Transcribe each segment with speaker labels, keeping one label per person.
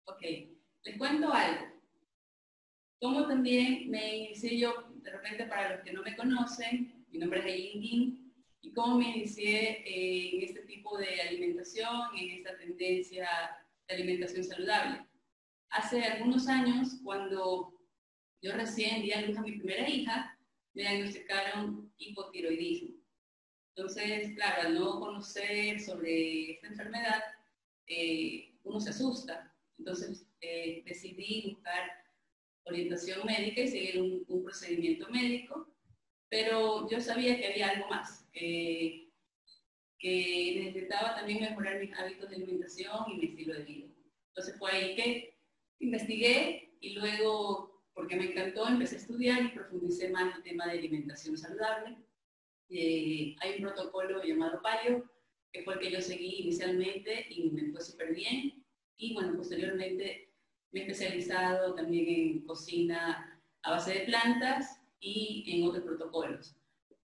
Speaker 1: Ok, les cuento algo. Como también me inicié yo, de repente para los que no me conocen, mi nombre es Eileen Guin, y cómo me inicié en este tipo de alimentación, en esta tendencia de alimentación saludable. Hace algunos años, cuando yo recién di a luz a mi primera hija, me diagnosticaron hipotiroidismo. Entonces, claro, al no conocer sobre esta enfermedad, uno se asusta. Entonces, decidí buscar orientación médica y seguir un procedimiento médico, pero yo sabía que había algo más, que necesitaba también mejorar mis hábitos de alimentación y mi estilo de vida. Entonces fue ahí que investigué y luego, porque me encantó, empecé a estudiar y profundicé más en el tema de alimentación saludable. Hay un protocolo llamado PALIO, que fue el que yo seguí inicialmente y me fue súper bien. Y bueno, posteriormente me he especializado también en cocina a base de plantas y en otros protocolos.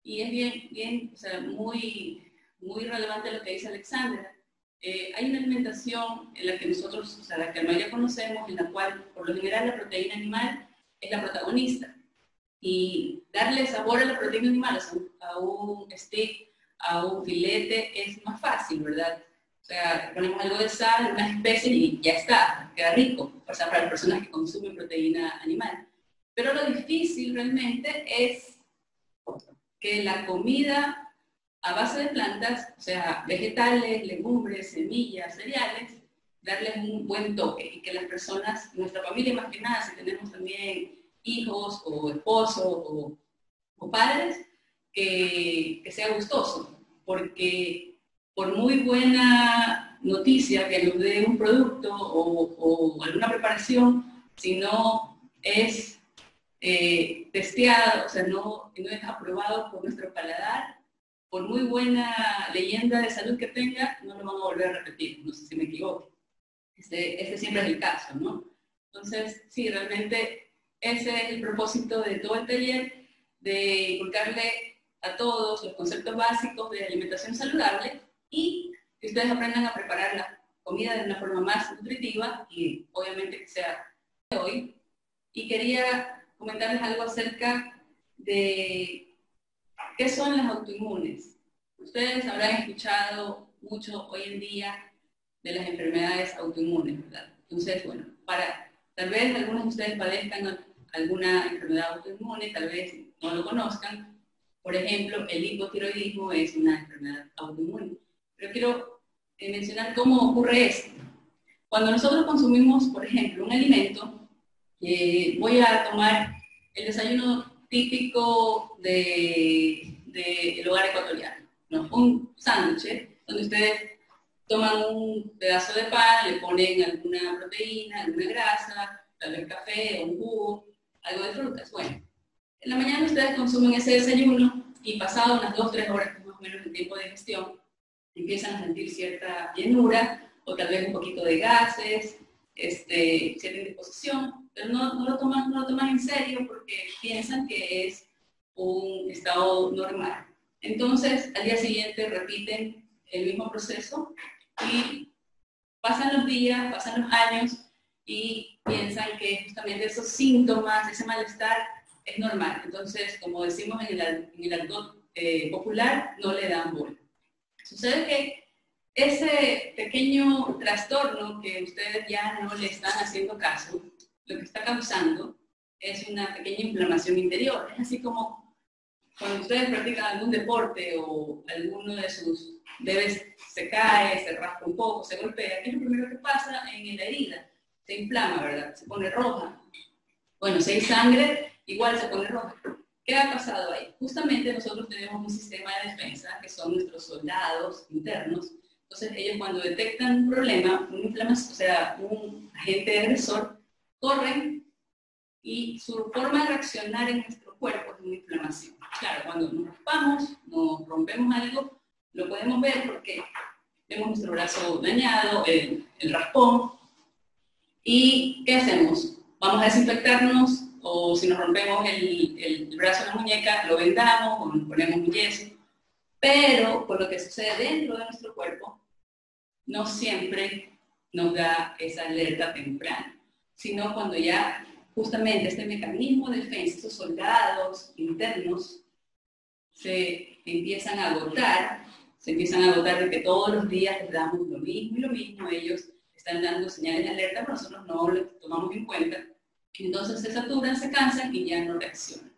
Speaker 1: Y es bien, o sea, muy relevante lo que dice Alexandra. Hay una alimentación en la que nosotros, o sea, la que la mayoría conocemos, en la cual por lo general la proteína animal es la protagonista. Y darle sabor a la proteína animal, a un steak, a un filete, es más fácil, ¿verdad? O sea, ponemos algo de sal, una especie y ya está, queda rico, o sea, para las personas que consumen proteína animal. Pero lo difícil realmente es que la comida a base de plantas, o sea, vegetales, legumbres, semillas, cereales, darles un buen toque y que las personas, nuestra familia más que nada, si tenemos también hijos o esposos o padres, que sea gustoso, porque por muy buena noticia que nos dé un producto o alguna preparación, si no es testeado, o sea, no es aprobado por nuestro paladar, por muy buena leyenda de salud que tenga, no lo van a volver a repetir, no sé si me equivoco. Este siempre es el caso, ¿no? Entonces, sí, realmente ese es el propósito de todo el taller, de inculcarle a todos los conceptos básicos de alimentación saludable y que ustedes aprendan a preparar la comida de una forma más nutritiva y obviamente que sea de hoy. Y quería comentarles algo acerca de qué son las autoinmunes. Ustedes habrán escuchado mucho hoy en día de las enfermedades autoinmunes, ¿verdad? Entonces, bueno, tal vez algunos de ustedes padezcan alguna enfermedad autoinmune, tal vez no lo conozcan. Por ejemplo, el hipotiroidismo es una enfermedad autoinmune. Pero quiero mencionar cómo ocurre esto. Cuando nosotros consumimos, por ejemplo, un alimento, voy a tomar el desayuno típico del hogar ecuatoriano, ¿no? Un sándwich, donde ustedes toman un pedazo de pan, le ponen alguna proteína, alguna grasa, tal vez café o un jugo, algo de frutas. Bueno, en la mañana ustedes consumen ese desayuno y pasado unas 2 o 3 horas, que es más o menos el tiempo de gestión, empiezan a sentir cierta llenura o tal vez un poquito de gases, cierta indisposición, pero no lo toman en serio porque piensan que es un estado normal. Entonces, al día siguiente repiten el mismo proceso y pasan los días, pasan los años y piensan que justamente esos síntomas, ese malestar es normal. Entonces, como decimos en el argot popular, no le dan bola. Sucede que ese pequeño trastorno que ustedes ya no le están haciendo caso, lo que está causando es una pequeña inflamación interior. Es así como cuando ustedes practican algún deporte o alguno de sus bebés se cae, se raspa un poco, se golpea, ¿qué es lo primero que pasa en la herida? Se inflama, ¿verdad? Se pone roja. Bueno, si hay sangre, igual se pone roja. ¿Qué ha pasado ahí? Justamente nosotros tenemos un sistema de defensa, que son nuestros soldados internos. Entonces ellos cuando detectan un problema, una inflamación, o sea, un agente agresor, corren y su forma de reaccionar en nuestro cuerpo es una inflamación. Claro, cuando nos raspamos, nos rompemos algo, lo podemos ver porque vemos nuestro brazo dañado, el raspón. ¿Y qué hacemos? Vamos a desinfectarnos o si nos rompemos el brazo de la muñeca, lo vendamos o nos ponemos un yeso. Pero por lo que sucede dentro de nuestro cuerpo, no siempre nos da esa alerta temprana, sino cuando ya justamente este mecanismo de defensa, esos soldados internos, se empiezan a agotar, de que todos los días les damos lo mismo y lo mismo, ellos están dando señales de alerta, pero nosotros no lo tomamos en cuenta. Entonces se saturan, se cansan y ya no reaccionan.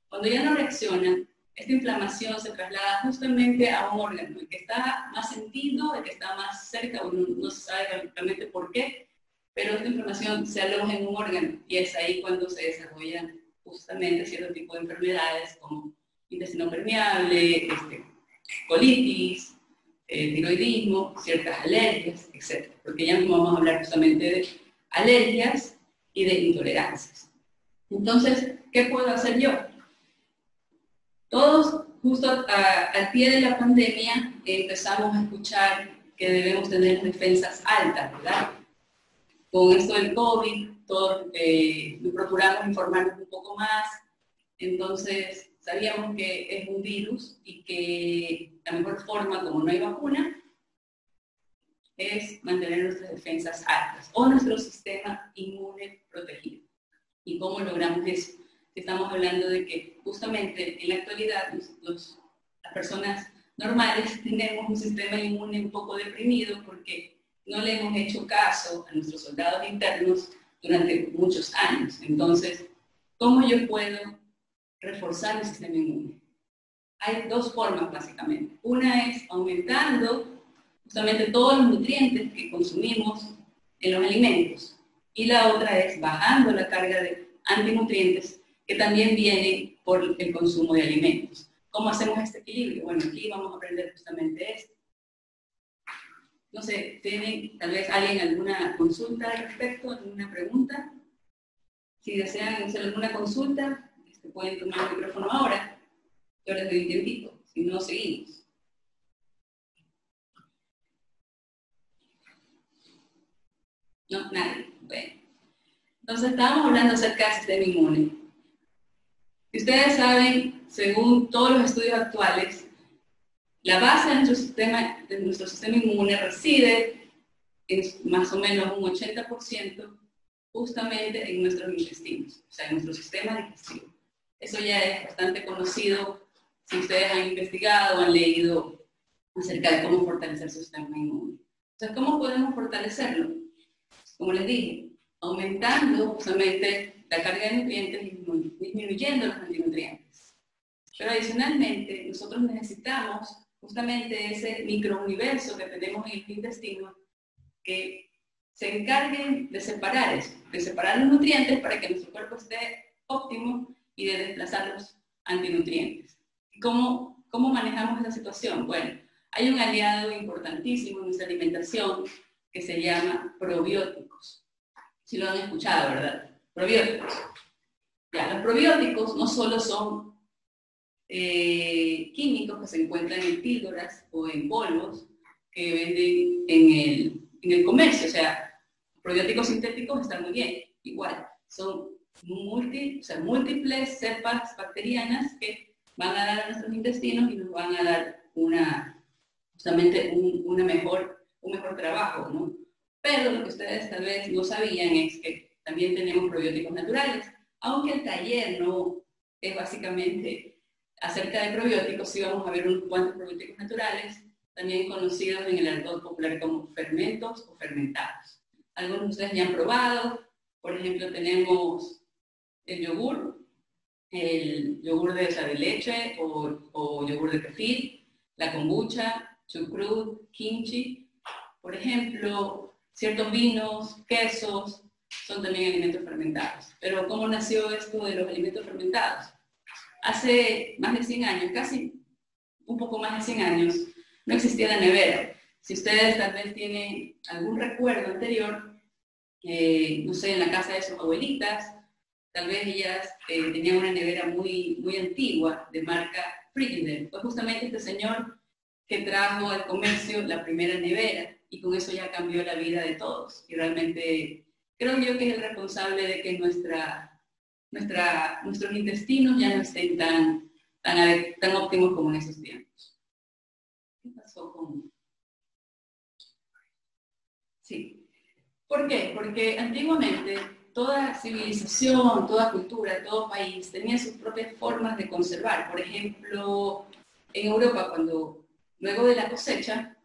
Speaker 1: Cuando ya no reaccionan, esta inflamación se traslada justamente a un órgano, el que está más sentido, el que está más cerca, uno no se sabe realmente por qué, pero esta inflamación se aloja en un órgano y es ahí cuando se desarrollan justamente cierto tipo de enfermedades como intestino permeable, colitis, tiroidismo, ciertas alergias, etc. Porque ya mismo vamos a hablar justamente de alergias y de intolerancias. Entonces, ¿qué puedo hacer yo? Todos, justo al pie de la pandemia, empezamos a escuchar que debemos tener defensas altas, ¿verdad? Con esto del COVID, todos procuramos informarnos un poco más, entonces sabíamos que es un virus y que la mejor forma, como no hay vacuna, es mantener nuestras defensas altas o nuestro sistema inmune protegido. ¿Y cómo logramos eso? Estamos hablando de que justamente en la actualidad las personas normales tenemos un sistema inmune un poco deprimido porque no le hemos hecho caso a nuestros soldados internos durante muchos años. Entonces, ¿cómo yo puedo reforzar mi sistema inmune? Hay dos formas básicamente. Una es aumentando justamente todos los nutrientes que consumimos en los alimentos. Y la otra es bajando la carga de antinutrientes que también viene por el consumo de alimentos. ¿Cómo hacemos este equilibrio? Bueno, aquí vamos a aprender justamente esto. No sé, ¿tiene tal vez alguien alguna consulta al respecto, alguna pregunta? Si desean hacer alguna consulta, pueden tomar el micrófono ahora. Yo les doy un tiempito, si no, seguimos. No, nadie. Bueno. Entonces, estábamos hablando acerca del sistema inmune. Si ustedes saben, según todos los estudios actuales, la base de nuestro sistema inmune reside en más o menos un 80% justamente en nuestros intestinos, o sea, en nuestro sistema digestivo. Eso ya es bastante conocido si ustedes han investigado o han leído acerca de cómo fortalecer su sistema inmune. Entonces, ¿cómo podemos fortalecerlo? Como les dije, aumentando justamente la carga de nutrientes y disminuyendo los antinutrientes. Pero adicionalmente, nosotros necesitamos justamente ese microuniverso que tenemos en el intestino que se encarguen de separar eso, de separar los nutrientes para que nuestro cuerpo esté óptimo y de desplazar los antinutrientes. ¿Y cómo manejamos esa situación? Bueno, hay un aliado importantísimo en nuestra alimentación que se llama probióticos. Si lo han escuchado, ¿verdad? Probióticos. Ya, los probióticos no solo son químicos que se encuentran en píldoras o en polvos que venden en el comercio, o sea, probióticos sintéticos están muy bien, igual, son múltiples cepas bacterianas que van a dar a nuestros intestinos y nos van a dar justamente un mejor trabajo, ¿no? Pero lo que ustedes tal vez no sabían es que también tenemos probióticos naturales, aunque el taller no es básicamente acerca de probióticos, sí vamos a ver unos cuantos probióticos naturales, también conocidos en el argot popular como fermentos o fermentados. Algunos de ustedes ya han probado, por ejemplo, tenemos el yogur de leche o yogur de kefir, la kombucha, chucrut, kimchi, por ejemplo, ciertos vinos, quesos, son también alimentos fermentados. Pero ¿cómo nació esto de los alimentos fermentados? Hace más de 100 años, casi un poco más de 100 años, no existía la nevera. Si ustedes tal vez tienen algún recuerdo anterior, no sé, en la casa de sus abuelitas, tal vez ellas tenían una nevera muy, muy antigua de marca Frigidaire. Fue justamente este señor que trajo al comercio la primera nevera y con eso ya cambió la vida de todos. Y realmente creo yo que es el responsable de que nuestros intestinos ya no estén tan óptimos como en esos tiempos. ¿Qué pasó con...? Sí. ¿Por qué? Porque antiguamente toda civilización, toda cultura, todo país tenía sus propias formas de conservar. Por ejemplo, en Europa, luego de la cosecha,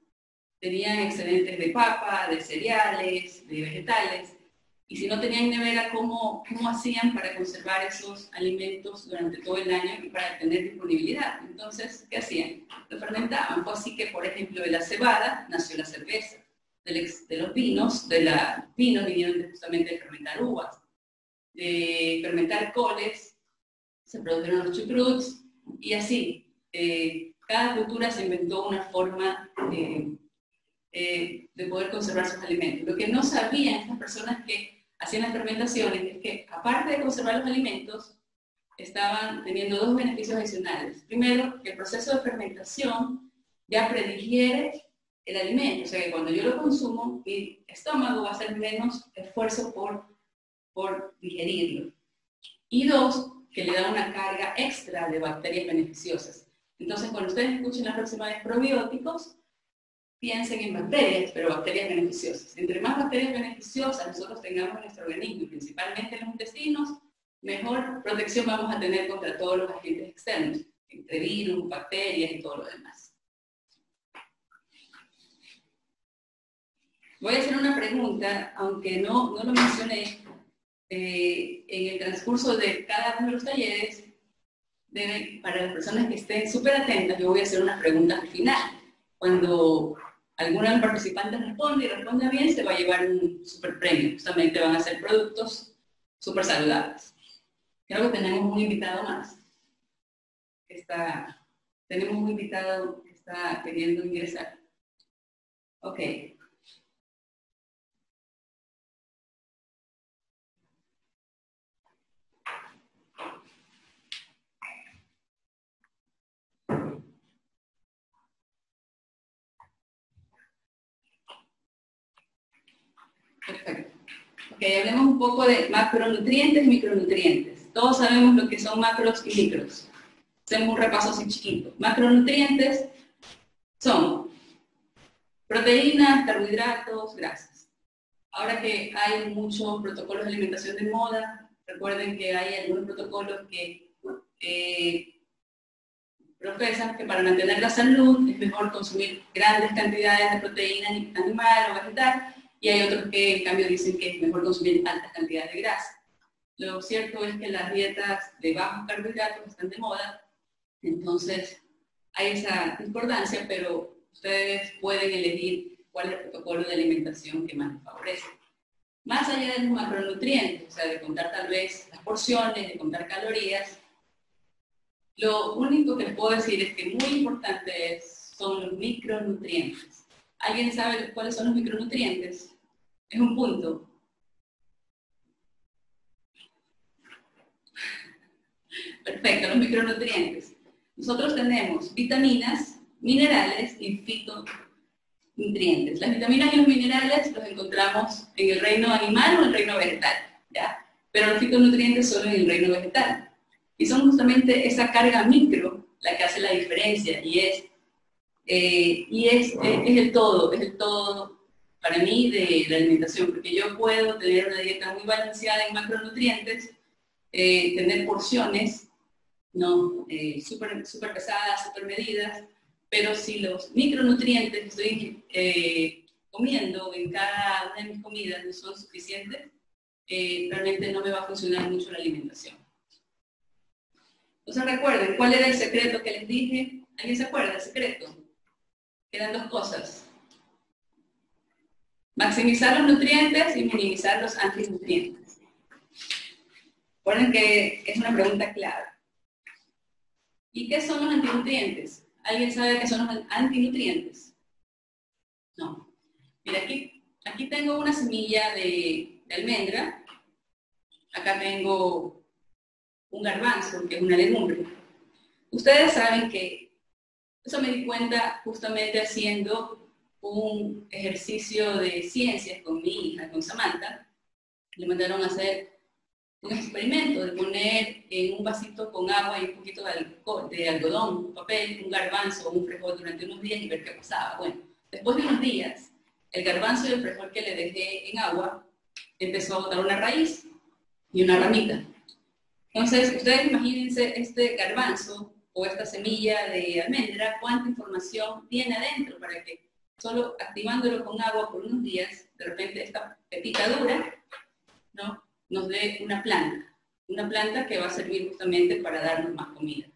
Speaker 1: tenían excedentes de papa, de cereales, de vegetales, y si no tenían nevera, ¿cómo hacían para conservar esos alimentos durante todo el año y para tener disponibilidad? Entonces, ¿qué hacían? Lo fermentaban. Fue así que, por ejemplo, de la cebada nació la cerveza, de los vinos, vinos vinieron justamente de fermentar uvas, de fermentar coles, se produjeron los chucruts, y así. Cada cultura se inventó una forma de poder conservar sus alimentos. Lo que no sabían estas personas que hacían las fermentaciones es que, aparte de conservar los alimentos, estaban teniendo dos beneficios adicionales. Primero, que el proceso de fermentación ya predigiere el alimento, o sea que cuando yo lo consumo, mi estómago va a hacer menos esfuerzo por digerirlo. Y dos, que le da una carga extra de bacterias beneficiosas. Entonces, cuando ustedes escuchen la próxima vez probióticos, piensen en bacterias, pero bacterias beneficiosas. Entre más bacterias beneficiosas nosotros tengamos en nuestro organismo, y principalmente en los intestinos, mejor protección vamos a tener contra todos los agentes externos, entre virus, bacterias y todo lo demás. Voy a hacer una pregunta, aunque no lo mencioné, en el transcurso de cada uno de los talleres, para las personas que estén súper atentas, yo voy a hacer unas preguntas al final. Cuando alguno de los participantes responda bien, se va a llevar un super premio. Justamente van a ser productos súper saludables. Creo que tenemos un invitado más. Tenemos un invitado que está queriendo ingresar. Ok. Perfecto. Ok, hablemos un poco de macronutrientes y micronutrientes. Todos sabemos lo que son macros y micros. Hacemos un repaso así chiquito. Macronutrientes son proteínas, carbohidratos, grasas. Ahora que hay muchos protocolos de alimentación de moda, recuerden que hay algunos protocolos que profesan que para mantener la salud es mejor consumir grandes cantidades de proteínas animal o vegetal, y hay otros que en cambio dicen que es mejor consumir altas cantidades de grasa. Lo cierto es que las dietas de bajos carbohidratos están de moda, entonces hay esa discordancia, pero ustedes pueden elegir cuál es el protocolo de alimentación que más les favorece. Más allá de los macronutrientes, o sea, de contar tal vez las porciones, de contar calorías, lo único que les puedo decir es que muy importante son los micronutrientes. ¿Alguien sabe cuáles son los micronutrientes? Es un punto. Perfecto, los micronutrientes. Nosotros tenemos vitaminas, minerales y fitonutrientes. Las vitaminas y los minerales los encontramos en el reino animal o en el reino vegetal, ¿ya? Pero los fitonutrientes solo en el reino vegetal. Y son justamente esa carga micro la que hace la diferencia, y es el todo para mí de la alimentación, porque yo puedo tener una dieta muy balanceada en macronutrientes, tener porciones no súper pesadas, súper medidas, pero si los micronutrientes que estoy comiendo en cada una de mis comidas no son suficientes, realmente no me va a funcionar mucho la alimentación. Entonces recuerden, ¿cuál era el secreto que les dije? ¿Alguien se acuerda del secreto? Eran dos cosas. Maximizar los nutrientes y minimizar los antinutrientes. Recuerden que es una pregunta clave. ¿Y qué son los antinutrientes? ¿Alguien sabe qué son los antinutrientes? No. Mira, aquí tengo una semilla de almendra. Acá tengo un garbanzo, que es una legumbre. Ustedes saben que eso me di cuenta justamente haciendo un ejercicio de ciencias con mi hija, con Samantha. Le mandaron a hacer un experimento de poner en un vasito con agua y un poquito de algodón, un papel, un garbanzo o un frijol durante unos días y ver qué pasaba. Bueno, después de unos días, el garbanzo y el frijol que le dejé en agua empezó a botar una raíz y una ramita. Entonces, ustedes imagínense este garbanzo o esta semilla de almendra, cuánta información tiene adentro para que solo activándolo con agua por unos días, de repente esta pepita dura, ¿no?, nos dé una planta que va a servir justamente para darnos más comida.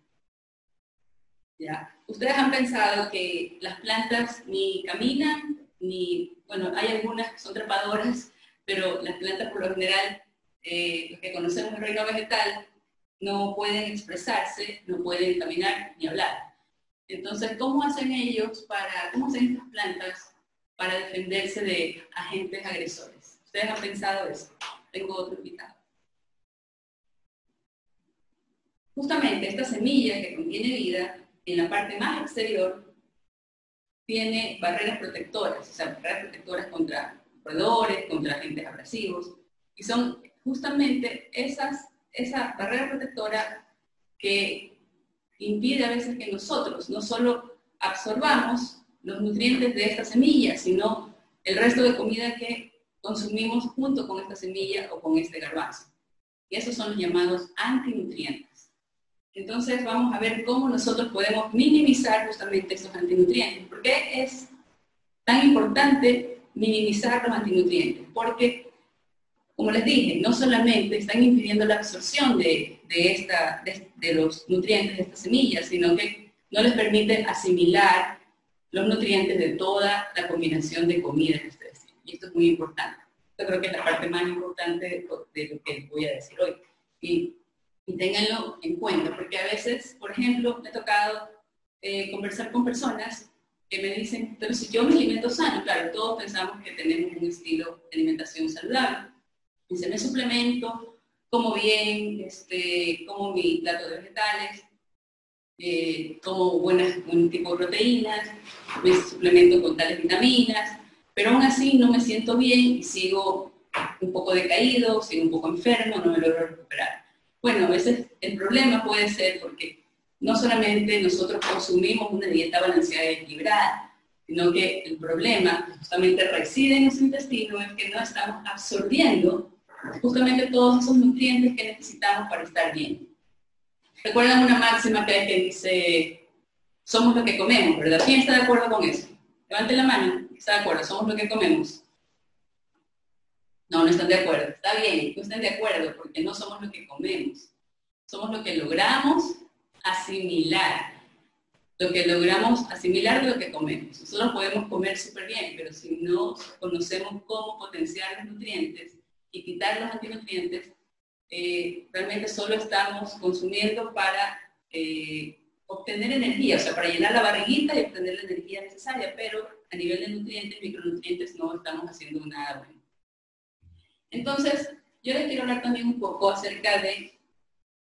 Speaker 1: ¿Ya? Ustedes han pensado que las plantas ni caminan, ni, bueno, hay algunas que son trepadoras, pero las plantas por lo general, los que conocemos el reino vegetal, no pueden expresarse, no pueden caminar ni hablar. Entonces, ¿cómo hacen cómo hacen estas plantas para defenderse de agentes agresores? ¿Ustedes han pensado eso? Tengo otro invitado. Justamente esta semilla que contiene vida, en la parte más exterior, tiene barreras protectoras, o sea, barreras protectoras contra roedores, contra agentes abrasivos, y son justamente esa barrera protectora que impide a veces que nosotros no solo absorbamos los nutrientes de esta semilla, sino el resto de comida que consumimos junto con esta semilla o con este garbanzo. Y esos son los llamados antinutrientes. Entonces vamos a ver cómo nosotros podemos minimizar justamente estos antinutrientes. ¿Por qué es tan importante minimizar los antinutrientes? Porque, como les dije, no solamente están impidiendo la absorción de los nutrientes de esta semilla, sino que no les permiten asimilar los nutrientes de toda la combinación de comida que ustedes tienen. Y esto es muy importante. Yo creo que es la parte más importante de lo que les voy a decir hoy. Y ténganlo en cuenta, porque a veces, por ejemplo, me ha tocado conversar con personas que me dicen, pero si yo me alimento sano, claro, todos pensamos que tenemos un estilo de alimentación saludable. Dice, me suplemento, como bien, como mi plato de vegetales, como buen tipo de proteínas, me suplemento con tales vitaminas, pero aún así no me siento bien y sigo un poco decaído, sigo un poco enfermo, no me logro recuperar. Bueno, a veces el problema puede ser porque no solamente nosotros consumimos una dieta balanceada y equilibrada, sino que el problema justamente reside en nuestro intestino, es que no estamos absorbiendo justamente todos esos nutrientes que necesitamos para estar bien. ¿Recuerdan una máxima que dice, somos lo que comemos, ¿verdad? ¿Quién está de acuerdo con eso? Levanten la mano, ¿está de acuerdo? Somos lo que comemos. No están de acuerdo. Está bien, no están de acuerdo porque no somos lo que comemos. Somos lo que logramos asimilar. Lo que logramos asimilar de lo que comemos. Nosotros podemos comer súper bien, pero si no conocemos cómo potenciar los nutrientes y quitar los antinutrientes, realmente solo estamos consumiendo para obtener energía, o sea, para llenar la barriguita y obtener la energía necesaria, pero a nivel de nutrientes, micronutrientes, no estamos haciendo nada bueno. Entonces, yo les quiero hablar también un poco acerca de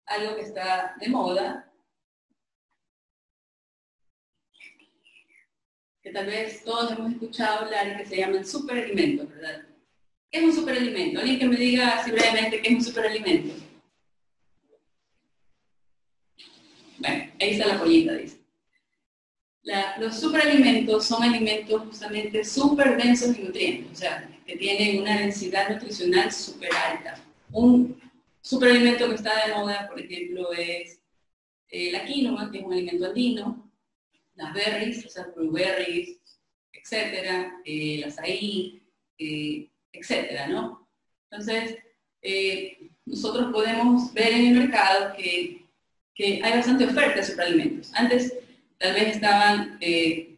Speaker 1: algo que está de moda, que tal vez todos hemos escuchado hablar y que se llaman superalimentos, ¿verdad? ¿Qué es un superalimento? Alguien que me diga así brevemente qué es un superalimento. Bueno, ahí está la pollita, dice. Los superalimentos son alimentos justamente súper densos en nutrientes, o sea, que tienen una densidad nutricional súper alta. Un superalimento que está de moda, por ejemplo, es la quinoa, que es un alimento andino, las berries, o sea, blueberries, etcétera, el azaí, etcétera, ¿no? Entonces, nosotros podemos ver en el mercado que hay bastante oferta de superalimentos. Antes, tal vez estaban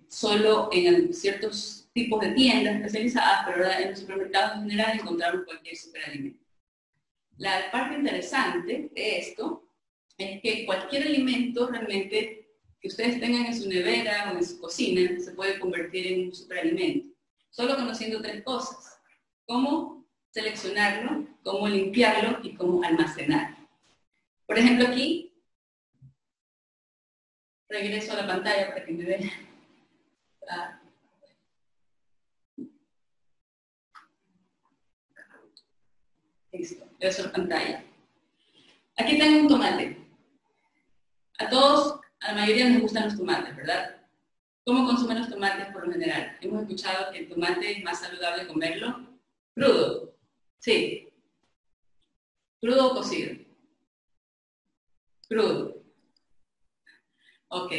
Speaker 1: solo en ciertos tipos de tiendas especializadas, pero ahora en los supermercados en general encontramos cualquier superalimento. La parte interesante de esto es que cualquier alimento realmente que ustedes tengan en su nevera o en su cocina se puede convertir en un superalimento, solo conociendo tres cosas: cómo seleccionarlo, cómo limpiarlo y cómo almacenarlo. Por ejemplo, aquí, regreso a la pantalla para que me vean. Listo, regreso a la pantalla. Aquí tengo un tomate. A todos, a la mayoría nos gustan los tomates, ¿verdad? ¿Cómo consumen los tomates por lo general? Hemos escuchado que el tomate es más saludable comerlo crudo. Sí. ¿Crudo o cocido? Crudo. Ok.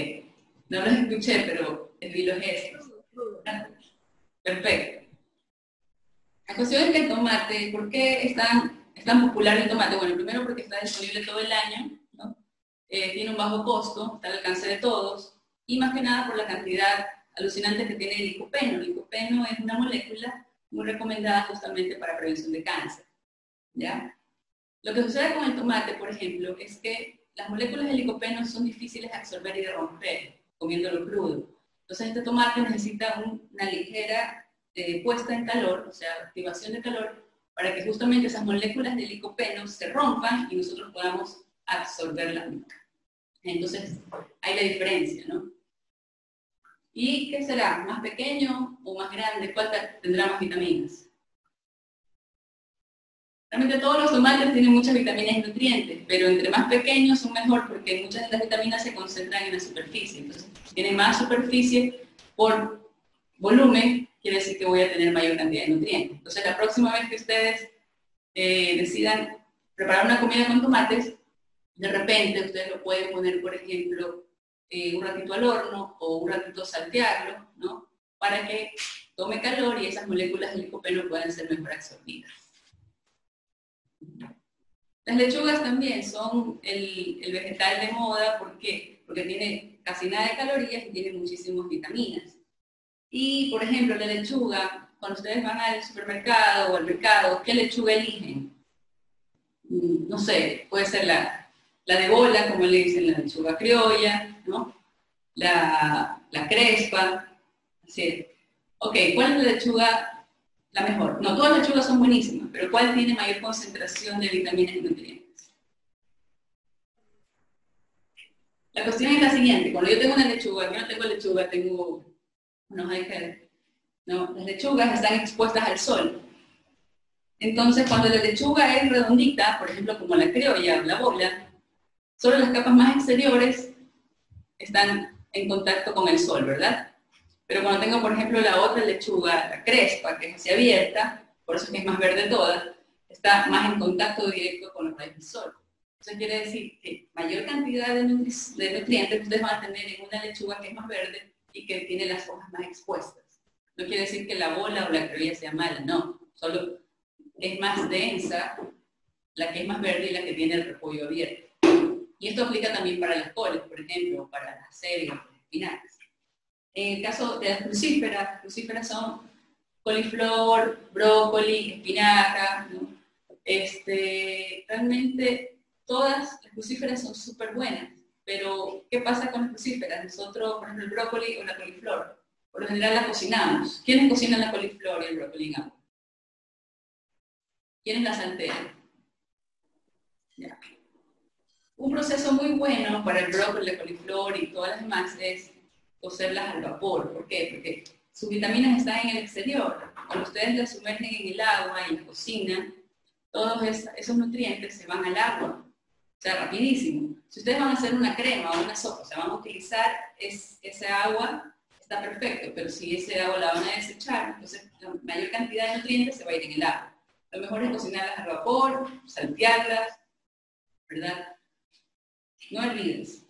Speaker 1: No los escuché, pero vi los gestos. Perfecto. La cuestión es que el tomate, ¿por qué es tan popular el tomate? Bueno, primero porque está disponible todo el año, ¿no? Tiene un bajo costo, está al alcance de todos, y más que nada por la cantidad alucinante que tiene el licopeno. El licopeno es una molécula muy recomendada justamente para prevención de cáncer, ¿ya? Lo que sucede con el tomate, por ejemplo, es que las moléculas de licopeno son difíciles de absorber y de romper comiéndolo crudo. Entonces este tomate necesita una ligera puesta en calor, o sea, activación de calor, para que justamente esas moléculas de licopeno se rompan y nosotros podamos absorberlas. Entonces, hay la diferencia, ¿no? ¿Y qué será? ¿Más pequeño o más grande? ¿Cuál tendrá más vitaminas? Realmente todos los tomates tienen muchas vitaminas y nutrientes, pero entre más pequeños son mejor porque muchas de las vitaminas se concentran en la superficie. Entonces, si tiene más superficie por volumen, quiere decir que voy a tener mayor cantidad de nutrientes. Entonces, la próxima vez que ustedes decidan preparar una comida con tomates, de repente ustedes lo pueden poner, por ejemplo, un ratito al horno o un ratito saltearlo, ¿no? Para que tome calor y esas moléculas de licopeno puedan ser mejor absorbidas. Las lechugas también son el vegetal de moda, ¿por qué? Porque tiene casi nada de calorías y tiene muchísimas vitaminas. Y, por ejemplo, la lechuga, cuando ustedes van al supermercado o al mercado, ¿qué lechuga eligen? No sé, puede ser la de bola, como le dicen, la lechuga criolla, ¿no? La crespa, así. Ok, ¿cuál es la lechuga la mejor? No, todas las lechugas son buenísimas, pero ¿cuál tiene mayor concentración de vitaminas y nutrientes? La cuestión es la siguiente, cuando yo tengo una lechuga, yo no tengo lechuga, tengo unos icebergs, ¿no? Las lechugas están expuestas al sol. Entonces, cuando la lechuga es redondita, por ejemplo, como la criolla o la bola, solo las capas más exteriores están en contacto con el sol, ¿verdad? Pero cuando tengo, por ejemplo, la otra lechuga, la crespa, que es así abierta, por eso es que es más verde toda, está más en contacto directo con los rayos del sol. Eso quiere decir que mayor cantidad de nutrientes ustedes van a tener en una lechuga que es más verde y que tiene las hojas más expuestas. No quiere decir que la bola o la criolla sea mala, no. Solo es más densa la que es más verde y la que tiene el repollo abierto. Y esto aplica también para las coles, por ejemplo, para las acelgas, las espinacas. En el caso de las crucíferas son coliflor, brócoli, espinaca, ¿no? Realmente todas las crucíferas son súper buenas, pero ¿qué pasa con las crucíferas? Nosotros, por ejemplo, el brócoli o la coliflor, por lo general la cocinamos. ¿Quiénes cocinan la coliflor y el brócoli en agua? ¿Quiénes la saltean? Ya. Un proceso muy bueno para el brócoli, la coliflor y todas las demás es cocerlas al vapor. ¿Por qué? Porque sus vitaminas están en el exterior. Cuando ustedes las sumergen en el agua y la cocinan, todos esos nutrientes se van al agua. O sea, rapidísimo. Si ustedes van a hacer una crema o una sopa, o sea, van a utilizar esa agua, está perfecto, pero si ese agua la van a desechar, entonces la mayor cantidad de nutrientes se va a ir en el agua. Lo mejor es cocinarlas al vapor, saltearlas, ¿verdad? No olvides.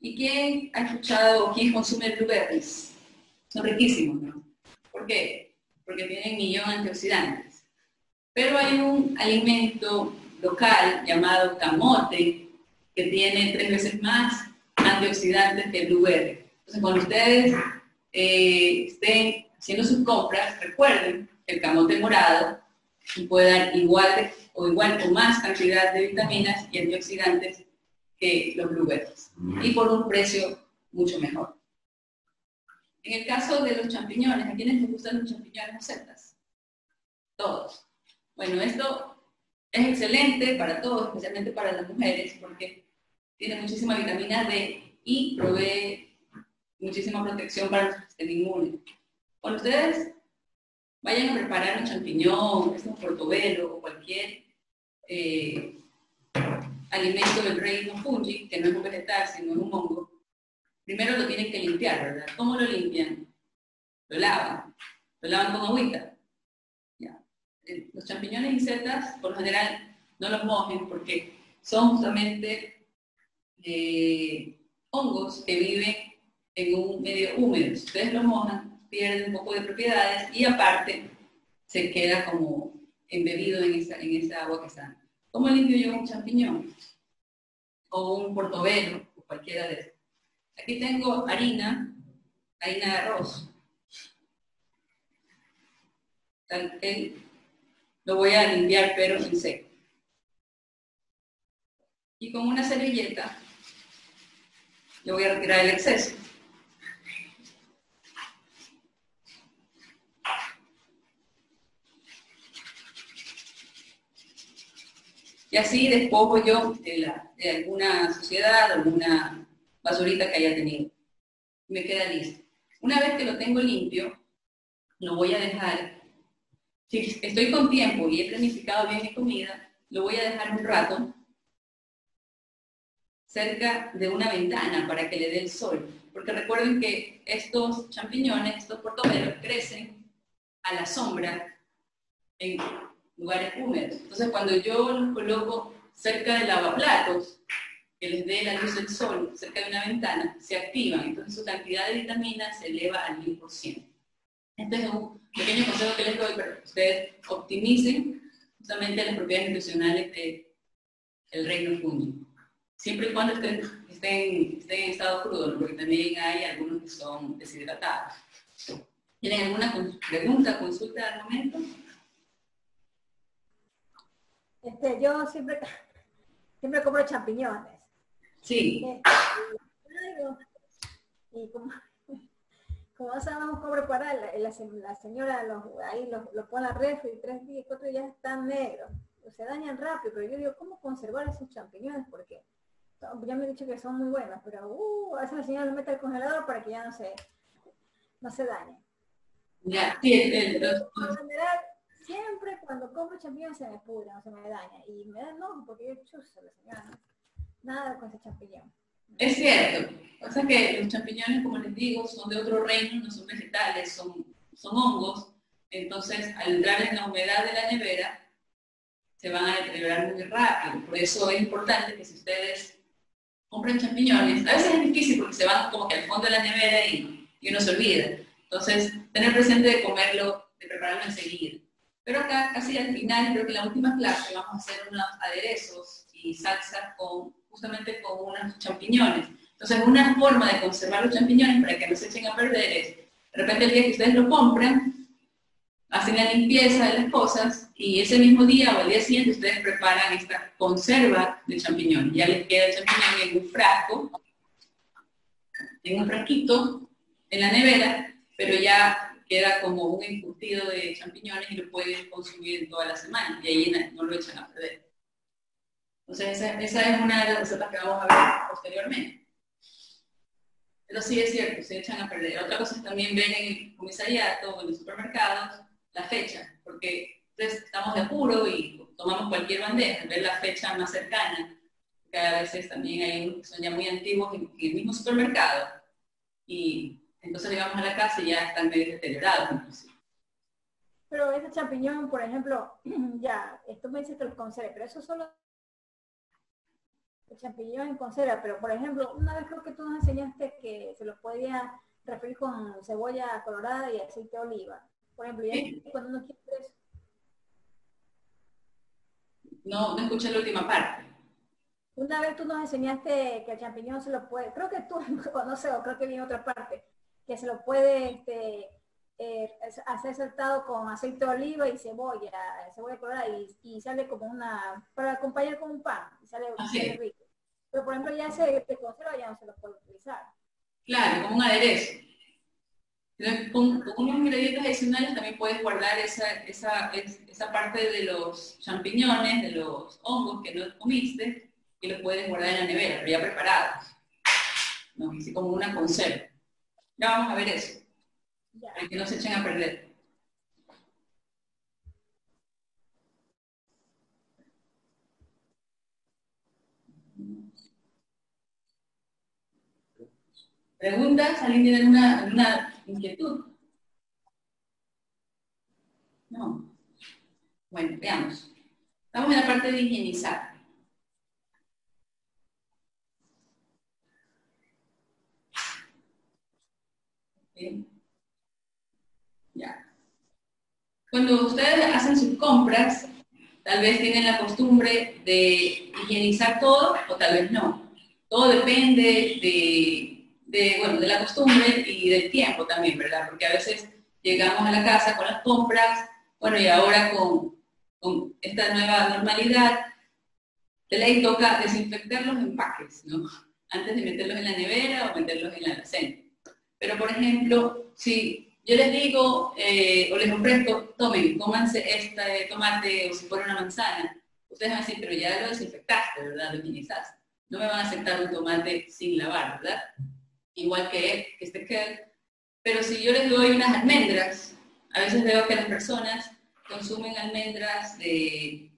Speaker 1: ¿Y quién ha escuchado o quién consume blueberries? Son riquísimos, ¿no? ¿Por qué? Porque tienen millón de antioxidantes. Pero hay un alimento local llamado camote que tiene 3 veces más antioxidantes que el blueberry. Entonces, cuando ustedes estén haciendo sus compras, recuerden que el camote morado puede dar igual o más cantidad de vitaminas y antioxidantes que los blueberries y por un precio mucho mejor. En el caso de los champiñones, ¿a quiénes les gustan los champiñones o setas? Todos. Bueno, esto es excelente para todos, especialmente para las mujeres, porque tiene muchísima vitamina D y provee muchísima protección para nuestro sistema inmune. Cuando ustedes vayan a preparar un champiñón, un portobelo o cualquier alimento del reino fungi, que no es un vegetal, sino es un hongo, primero lo tienen que limpiar, ¿verdad? ¿Cómo lo limpian? Lo lavan con agüita. ¿Ya? Los champiñones y setas, por lo general, no los mojen porque son justamente hongos que viven en un medio húmedo. Si ustedes los mojan, pierden un poco de propiedades y aparte se queda como embebido en esa agua que está. ¿Cómo limpio yo un champiñón? O un portobelo, o cualquiera de esos. Aquí tengo harina de arroz. Tal que lo voy a limpiar pero sin seco. Y con una servilleta le voy a retirar el exceso. Y así despojo yo de alguna suciedad, alguna basurita que haya tenido. Me queda listo. Una vez que lo tengo limpio, lo voy a dejar. Si estoy con tiempo y he planificado bien mi comida, lo voy a dejar un rato cerca de una ventana para que le dé el sol. Porque recuerden que estos champiñones, estos portobelos, crecen a la sombra en lugares húmedos. Entonces, cuando yo los coloco cerca de lavaplatos, que les dé la luz del sol cerca de una ventana, se activan. Entonces, su cantidad de vitaminas se eleva al 1000%. Este es un pequeño consejo que les doy para que ustedes optimicen justamente las propiedades nutricionales del reino fungi. Siempre y cuando estén en estado crudo, ¿no? Porque también hay algunos que son deshidratados. ¿Tienen alguna pregunta, consulta al momento?
Speaker 2: Yo siempre compro champiñones.
Speaker 1: Sí.
Speaker 2: Y como sabemos cómo preparar, la señora ahí lo pone a refri y 3 días, 4 días están negros. Se dañan rápido, pero yo digo, ¿cómo conservar esos champiñones? Porque ya me han dicho que son muy buenos, pero a veces la señora los mete al congelador para que ya no se dañen.
Speaker 1: Ya, sí,
Speaker 2: En general, siempre cuando compro champiñones se me pudren o se me daña. Y me da enojo porque yo chuzo la señora, nada con ese champiñón.
Speaker 1: es cierto. O sea que los champiñones, como les digo, son de otro reino, no son vegetales, son hongos. Entonces, al entrar en la humedad de la nevera, se van a deteriorar muy rápido. Por eso es importante que si ustedes compran champiñones, a veces es difícil porque se van como que al fondo de la nevera y uno se olvida. Entonces, tener presente de comerlo, de prepararlo enseguida. Pero acá, casi al final, creo que en la última clase, vamos a hacer unos aderezos y salsa justamente con unos champiñones. Entonces, una forma de conservar los champiñones para que no se echen a perder es, de repente el día que ustedes lo compran, hacen la limpieza de las cosas y ese mismo día o el día siguiente ustedes preparan esta conserva de champiñones. Ya les queda el champiñón en un frasco, en un frasquito, en la nevera, pero ya queda como un encurtido de champiñones y lo pueden consumir toda la semana y ahí no lo echan a perder. Entonces esa es una de las recetas que vamos a ver posteriormente. Pero sí es cierto, se echan a perder. Otra cosa es también ver en el comisariato o en los supermercados la fecha, porque entonces estamos de apuro y tomamos cualquier bandeja, ver la fecha más cercana, porque a veces también hay unos que son ya muy antiguos en el mismo supermercado, y entonces llegamos a la casa y ya están medio deteriorados inclusive.
Speaker 2: Pero ese champiñón, por ejemplo, ya, esto me dice que los conserve, pero eso solo el champiñón en conserva, pero por ejemplo, una vez creo que tú nos enseñaste que se los podía referir con cebolla colorada y aceite de oliva. Por ejemplo, ya
Speaker 1: ¿Sí?
Speaker 2: cuando uno quiere eso.
Speaker 1: No escuché la última parte.
Speaker 2: Una vez tú nos enseñaste que el champiñón se lo puede, creo que tú, o no sé, o creo que vi en otra parte, que se lo puede hacer saltado con aceite de oliva y cebolla colorada y sale como para acompañar con un pan, y sale rico. Pero por ejemplo ya se conserva, ya no se lo puede utilizar.
Speaker 1: Claro, como un aderezo. Entonces, con unos ingredientes adicionales también puedes guardar esa parte de los champiñones, de los hongos que no comiste, y los puedes guardar en la nevera, pero ya preparados, ¿no? Así como una conserva. Ya vamos a ver eso, para que no se echen a perder. ¿Preguntas? ¿Alguien tiene alguna inquietud? No. Bueno, veamos. Estamos en la parte de higienizar. ¿Sí? Ya. Cuando ustedes hacen sus compras, tal vez tienen la costumbre de higienizar todo o tal vez no. Todo depende bueno, de la costumbre y del tiempo también, ¿verdad? Porque a veces llegamos a la casa con las compras, bueno, y ahora con esta nueva normalidad, de ley toca desinfectar los empaques, ¿no? Antes de meterlos en la nevera o meterlos en la alacena. Pero, por ejemplo, si yo les digo o les ofrezco, tomen, cómanse este tomate o si fuera una manzana, ustedes van a decir, pero ya lo desinfectaste, ¿verdad? Lo higienizaste. No me van a aceptar un tomate sin lavar, ¿verdad? Igual que este que. Pero si yo les doy unas almendras, a veces veo que las personas consumen almendras de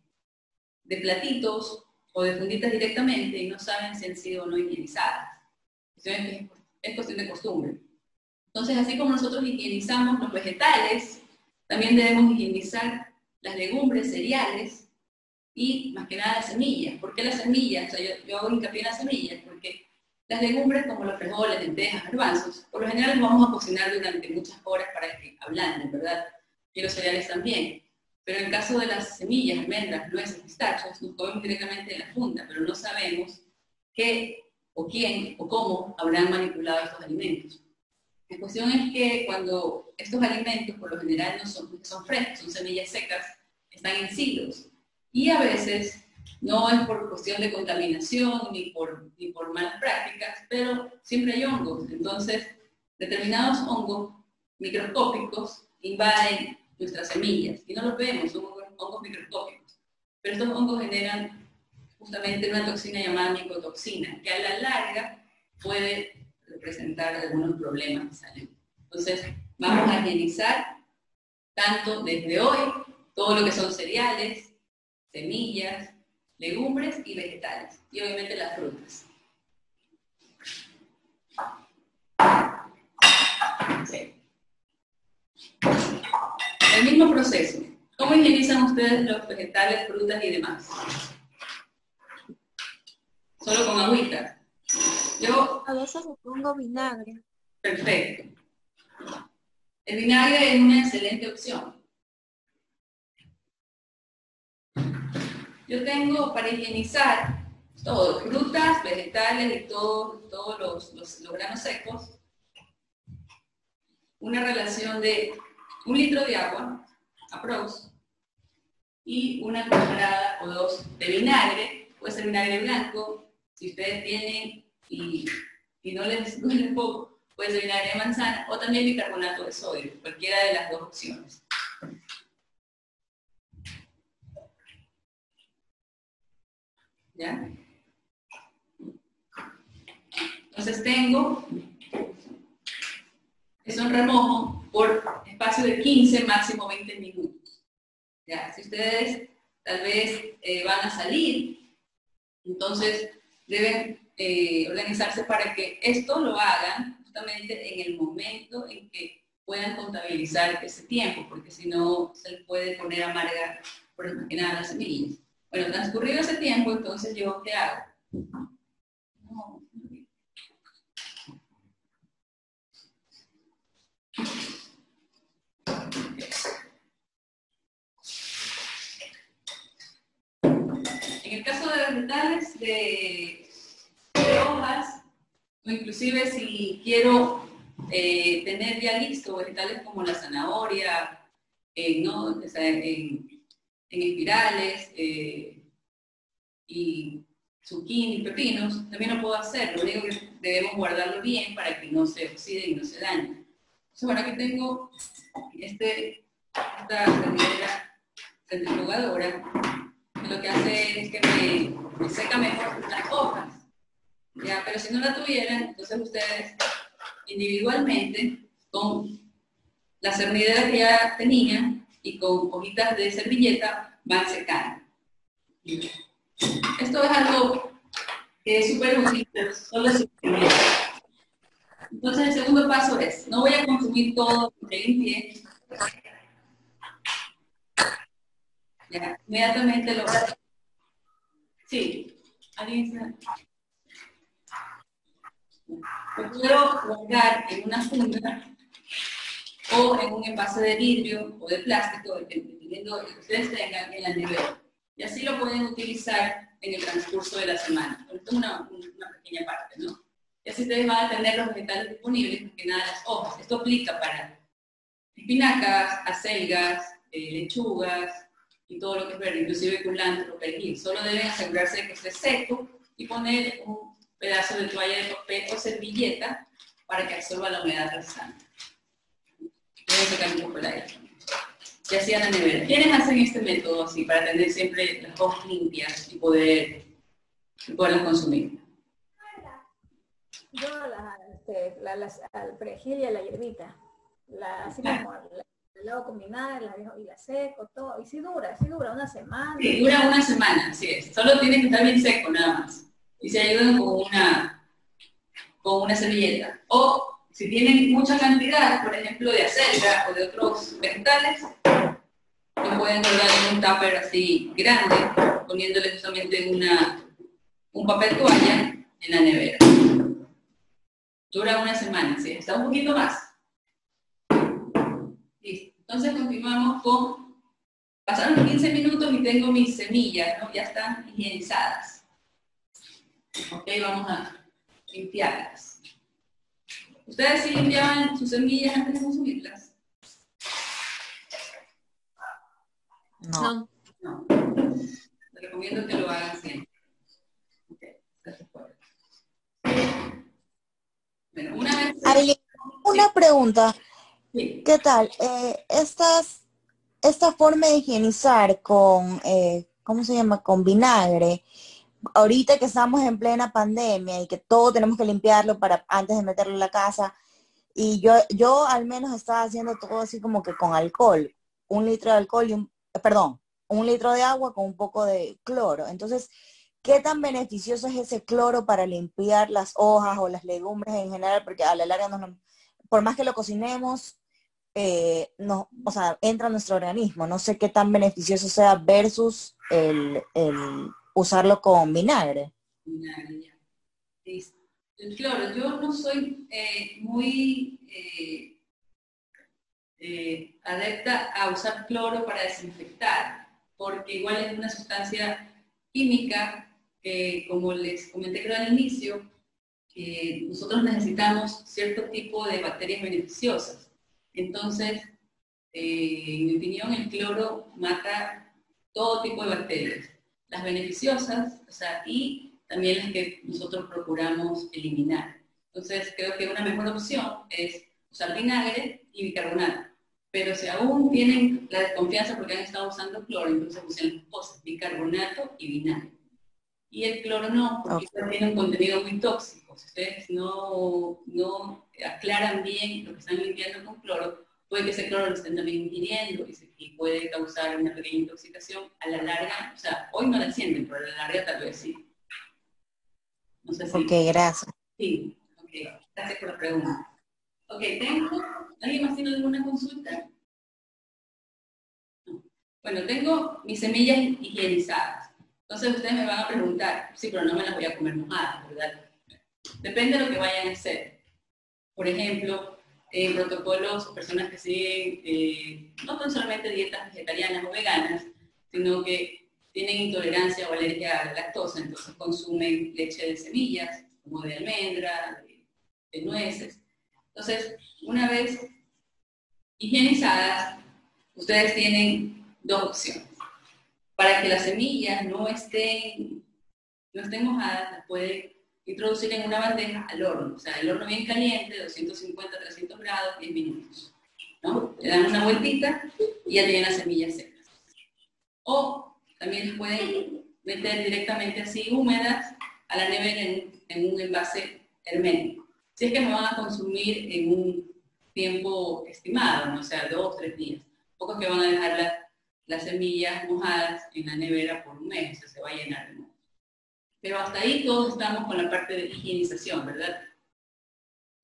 Speaker 1: platitos o de funditas directamente y no saben si han sido o no higienizadas. Es cuestión de costumbre. Entonces, así como nosotros higienizamos los vegetales, también debemos higienizar las legumbres, cereales y más que nada las semillas. ¿Por qué las semillas? O sea, yo hago hincapié en las semillas porque las legumbres como los frijoles, lentejas, garbanzos, por lo general los vamos a cocinar durante muchas horas para que ablanden, ¿verdad? Y los cereales también. Pero en caso de las semillas, almendras, nueces, pistachos, nos comemos directamente de la funda, pero no sabemos qué o quién o cómo habrán manipulado estos alimentos. La cuestión es que cuando estos alimentos, por lo general, no son frescos, son semillas secas, están en silos. Y a veces no es por cuestión de contaminación ni por malas prácticas, pero siempre hay hongos. Entonces, determinados hongos microscópicos invaden nuestras semillas y no los vemos, son hongos microscópicos. Pero estos hongos generan justamente una toxina llamada micotoxina, que a la larga puede presentar algunos problemas de salud. Entonces, vamos a higienizar tanto desde hoy todo lo que son cereales, semillas, legumbres y vegetales, y obviamente las frutas. Sí. El mismo proceso. ¿Cómo higienizan ustedes los vegetales, frutas y demás? Solo con agüita. Yo
Speaker 3: A veces le pongo vinagre.
Speaker 1: Perfecto. El vinagre es una excelente opción. Yo tengo para higienizar todo, frutas, vegetales y todos los granos secos, una relación de 1 litro de agua, aprox, y una cucharada o 2 de vinagre, puede ser vinagre blanco, si ustedes tienen y no les duele poco, puede ser vinagre de manzana o también bicarbonato de sodio, cualquiera de las dos opciones. ¿Ya? Entonces tengo eso en remojo por espacio de 15, máximo 20 minutos. ¿Ya? Si ustedes tal vez van a salir, entonces deben organizarse para que esto lo hagan justamente en el momento en que puedan contabilizar ese tiempo, porque si no se les puede poner amarga por más que nada las semillas. Bueno, transcurrido ese tiempo, entonces yo, ¿qué hago? En el caso de vegetales, de hojas, o inclusive si quiero tener ya listo vegetales como la zanahoria, ¿no? O sea, en espirales y zucchini, pepinos, también lo puedo hacer. Lo único que debemos guardarlo bien para que no se oxide y no se dañe. Entonces, bueno, aquí tengo esta servidera centrifugadora, que lo que hace es que me seca mejor las hojas. ¿Ya? Pero si no la tuvieran, entonces ustedes individualmente, con la cernidera que ya tenían y con hojitas de servilleta, van secando. Esto es algo que es súper útil, pero solo si Entonces el segundo paso es, no voy a consumir todo lo que limpié, ya, inmediatamente lo voy a... Sí, alguien se... Lo puedo guardar en una funda o en un envase de vidrio o de plástico, dependiendo de lo que ustedes tengan en la nevera. Y así lo pueden utilizar en el transcurso de la semana. Esto es una pequeña parte, ¿no? Y así ustedes van a tener los vegetales disponibles, más que nada las hojas. Esto aplica para espinacas, acelgas, lechugas y todo lo que es verde, inclusive culantro, perejil. Solo deben asegurarse de que esté seco y poner un pedazo de toalla de papel o servilleta para que absorba la humedad restante. Voy a sacar un poco el aire. Y así a la nevera. ¿Quiénes hacen este método así para tener siempre las hojas limpias y poderlas consumir?
Speaker 2: Yo al perejil y a la hierbita, así como la hago combinar, la dejo y la seco, todo. Y sí dura una semana.
Speaker 1: Sí, dura una semana, así es. Solo tiene que estar bien seco nada más. Y se ayudan con una servilleta. O si tienen mucha cantidad, por ejemplo, de acelga o de otros vegetales, lo pueden guardar en un tupper así grande, poniéndole justamente un papel toalla en la nevera. Dura una semana, ¿sí? Está un poquito más. Listo. Entonces continuamos con... Pasaron 15 minutos y tengo mis semillas, ¿no? Ya están higienizadas. Ok, vamos a limpiarlas. ¿Ustedes sí limpiaban sus semillas antes de consumirlas?
Speaker 3: No.
Speaker 1: No. Les recomiendo que lo hagan siempre. Ok, gracias por eso. Bueno, una vez...
Speaker 3: Aileen, una pregunta.
Speaker 1: Sí.
Speaker 3: ¿Qué tal? Esta forma de higienizar con, ¿cómo se llama? Con vinagre. Ahorita que estamos en plena pandemia y que todo tenemos que limpiarlo para antes de meterlo en la casa. Y yo al menos estaba haciendo todo así como que con alcohol. 1 litro de alcohol perdón, 1 litro de agua con un poco de cloro. Entonces, ¿qué tan beneficioso es ese cloro para limpiar las hojas o las legumbres en general? Porque a la larga, por más que lo cocinemos, no, o sea, entra a nuestro organismo. No sé qué tan beneficioso sea versus el usarlo con vinagre.
Speaker 1: Vinagre, ya. Listo. Claro, yo no soy muy adepta a usar cloro para desinfectar, porque igual es una sustancia química que, como les comenté creo al inicio, nosotros necesitamos cierto tipo de bacterias beneficiosas. Entonces, en mi opinión, el cloro mata todo tipo de bacterias. Las beneficiosas, o sea, y también las que nosotros procuramos eliminar. Entonces, creo que una mejor opción es usar vinagre y bicarbonato. Pero si aún tienen la desconfianza porque han estado usando cloro, entonces usen las cosas, bicarbonato y vinagre. Y el cloro no, porque
Speaker 3: Okay.
Speaker 1: tiene un contenido muy tóxico. Si ustedes no aclaran bien lo que están limpiando con cloro, puede que ese cloro lo estén también ingiriendo y puede causar una pequeña intoxicación. A la larga, o sea, hoy no la sienten, pero a la larga tal vez sí. No sé
Speaker 3: Ok,
Speaker 1: si...
Speaker 3: gracias.
Speaker 1: Sí, ok. Gracias por la pregunta. Ok, ¿alguien más tiene alguna consulta? No. Bueno, tengo mis semillas higienizadas. Entonces ustedes me van a preguntar, sí, pero no me las voy a comer mojadas, ¿verdad? Depende de lo que vayan a hacer. Por ejemplo, en protocolos, personas que siguen no tan solamente dietas vegetarianas o veganas, sino que tienen intolerancia o alergia a la lactosa, entonces consumen leche de semillas, como de almendra, de nueces. Entonces, una vez higienizadas, ustedes tienen dos opciones. Para que las semillas no estén mojadas, las pueden introducir en una bandeja al horno. O sea, el horno bien caliente, 250, 300 grados, 10 minutos. ¿No? Le dan una vueltita y ya tienen las semillas secas. O también las pueden meter directamente así húmedas a la nevera en un envase hermético. Si es que me van a consumir en un tiempo estimado, ¿no? O sea, 2 o 3 días. Pocos que van a dejar las semillas mojadas en la nevera por un mes, o sea, se va a llenar de moho. Pero hasta ahí todos estamos con la parte de higienización, ¿verdad?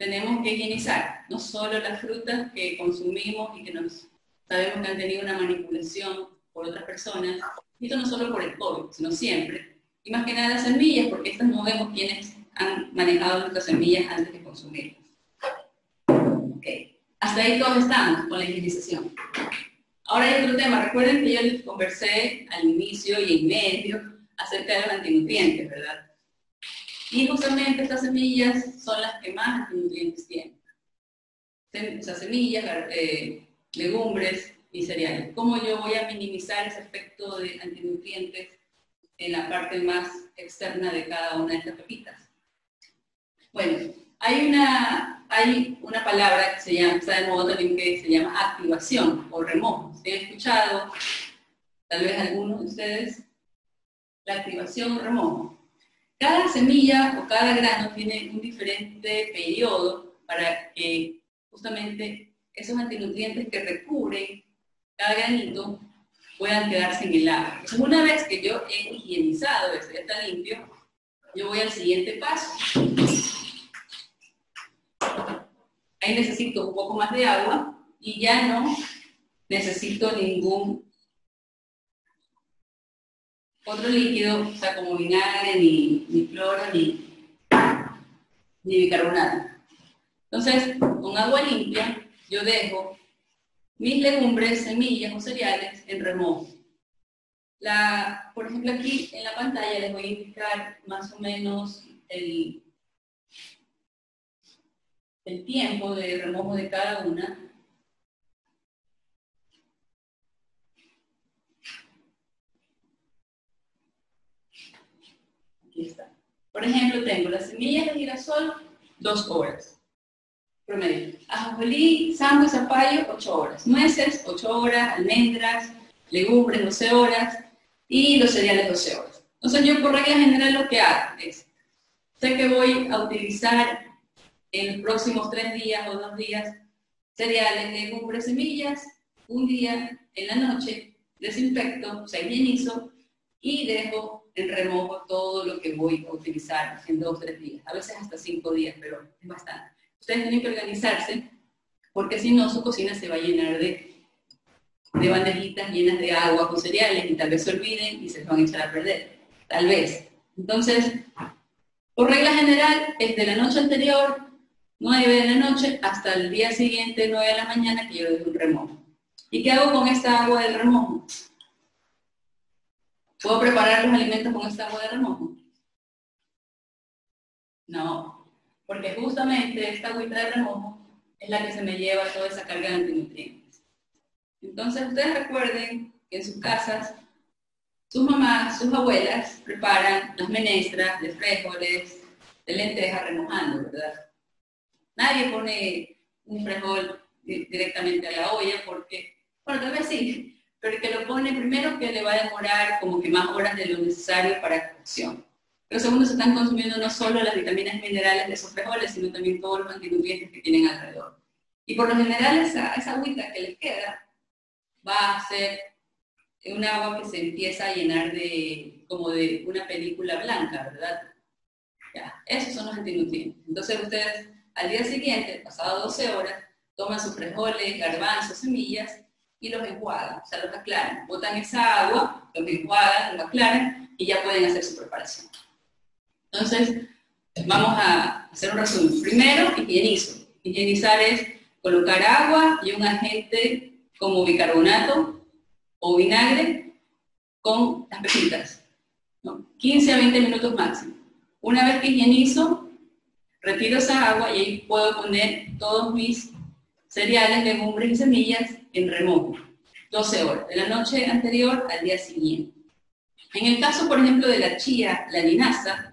Speaker 1: tenemos que higienizar, no solo las frutas que consumimos y que nos sabemos que han tenido una manipulación por otras personas, y esto no solo por el COVID, sino siempre. Y más que nada las semillas, porque estas no vemos quiénes han manejado nuestras semillas antes de consumirlas. Okay. Hasta ahí todos estamos con la higienización. Ahora hay otro tema. Recuerden que yo les conversé al inicio y en medio acerca de los antinutrientes, ¿verdad? Y justamente estas semillas son las que más antinutrientes tienen. O sea, semillas, legumbres y cereales. ¿Cómo yo voy a minimizar ese efecto de antinutrientes en la parte más externa de cada una de estas pepitas? Bueno, hay una palabra que se llama, está de moda también, que se llama activación o remojo. ¿Se han escuchado? Tal vez algunos de ustedes. La activación o remojo. Cada semilla o cada grano tiene un diferente periodo para que justamente esos antinutrientes que recubren cada granito puedan quedarse en el agua. Entonces, una vez que yo he higienizado esto, ya está limpio, yo voy al siguiente paso. Ahí necesito un poco más de agua y ya no necesito ningún otro líquido, o sea, como vinagre, ni cloro, ni bicarbonato. Entonces, con agua limpia, yo dejo mis legumbres, semillas o cereales en remojo. Por ejemplo, aquí en la pantalla les voy a indicar más o menos el tiempo de remojo de cada una. Aquí está. Por ejemplo, tengo las semillas de girasol, 2 horas. Promedio. Ajonjolí, sambo y zapallo, 8 horas. Nueces, 8 horas. Almendras, legumbres, 12 horas. Y los cereales, 12 horas. Entonces yo por regla general lo que hago es, sé que voy a utilizar en los próximos 3 días o 2 días cereales, legumbres, semillas. Un día en la noche desinfecto, o sea, higienizo y dejo en remojo todo lo que voy a utilizar en 2 o 3 días. A veces hasta 5 días, pero es bastante. Ustedes tienen que organizarse porque si no su cocina se va a llenar de bandejitas llenas de agua con cereales y tal vez se olviden y se van a echar a perder. Tal vez. Entonces, por regla general, es de la noche anterior, 9 de la noche, hasta el día siguiente, 9 de la mañana, que yo dejo un remojo. ¿Y qué hago con esta agua del remojo? ¿Puedo preparar los alimentos con esta agua de remojo? No, porque justamente esta agüita de remojo es la que se me lleva toda esa carga de antinutrientes. Entonces, ustedes recuerden que en sus casas, sus mamás, sus abuelas preparan las menestras de frijoles, de lentejas remojando, ¿verdad? Nadie pone un frijol directamente a la olla porque, bueno, tal vez sí, pero el que lo pone primero que le va a demorar como que más horas de lo necesario para cocción. Pero segundo, se están consumiendo no solo las vitaminas y minerales de esos frijoles, sino también todos los antinutrientes que tienen alrededor. Y por lo general esa agüita que les queda va a ser un agua que se empieza a llenar como de una película blanca, ¿verdad? Ya, esos son los antinutrientes. Entonces ustedes al día siguiente, pasado 12 horas, toman sus frijoles, garbanzos, semillas y los enjuagan, o sea, los aclaran. Botan esa agua, los enjuagan, los aclaran y ya pueden hacer su preparación. Entonces, vamos a hacer un resumen. Primero, higienizo. Higienizar es colocar agua y un agente como bicarbonato o vinagre con las pepitas, ¿no? 15 a 20 minutos máximo. Una vez que higienizo, retiro esa agua y ahí puedo poner todos mis cereales, legumbres y semillas en remojo. 12 horas, de la noche anterior al día siguiente. En el caso, por ejemplo, de la chía, la linaza,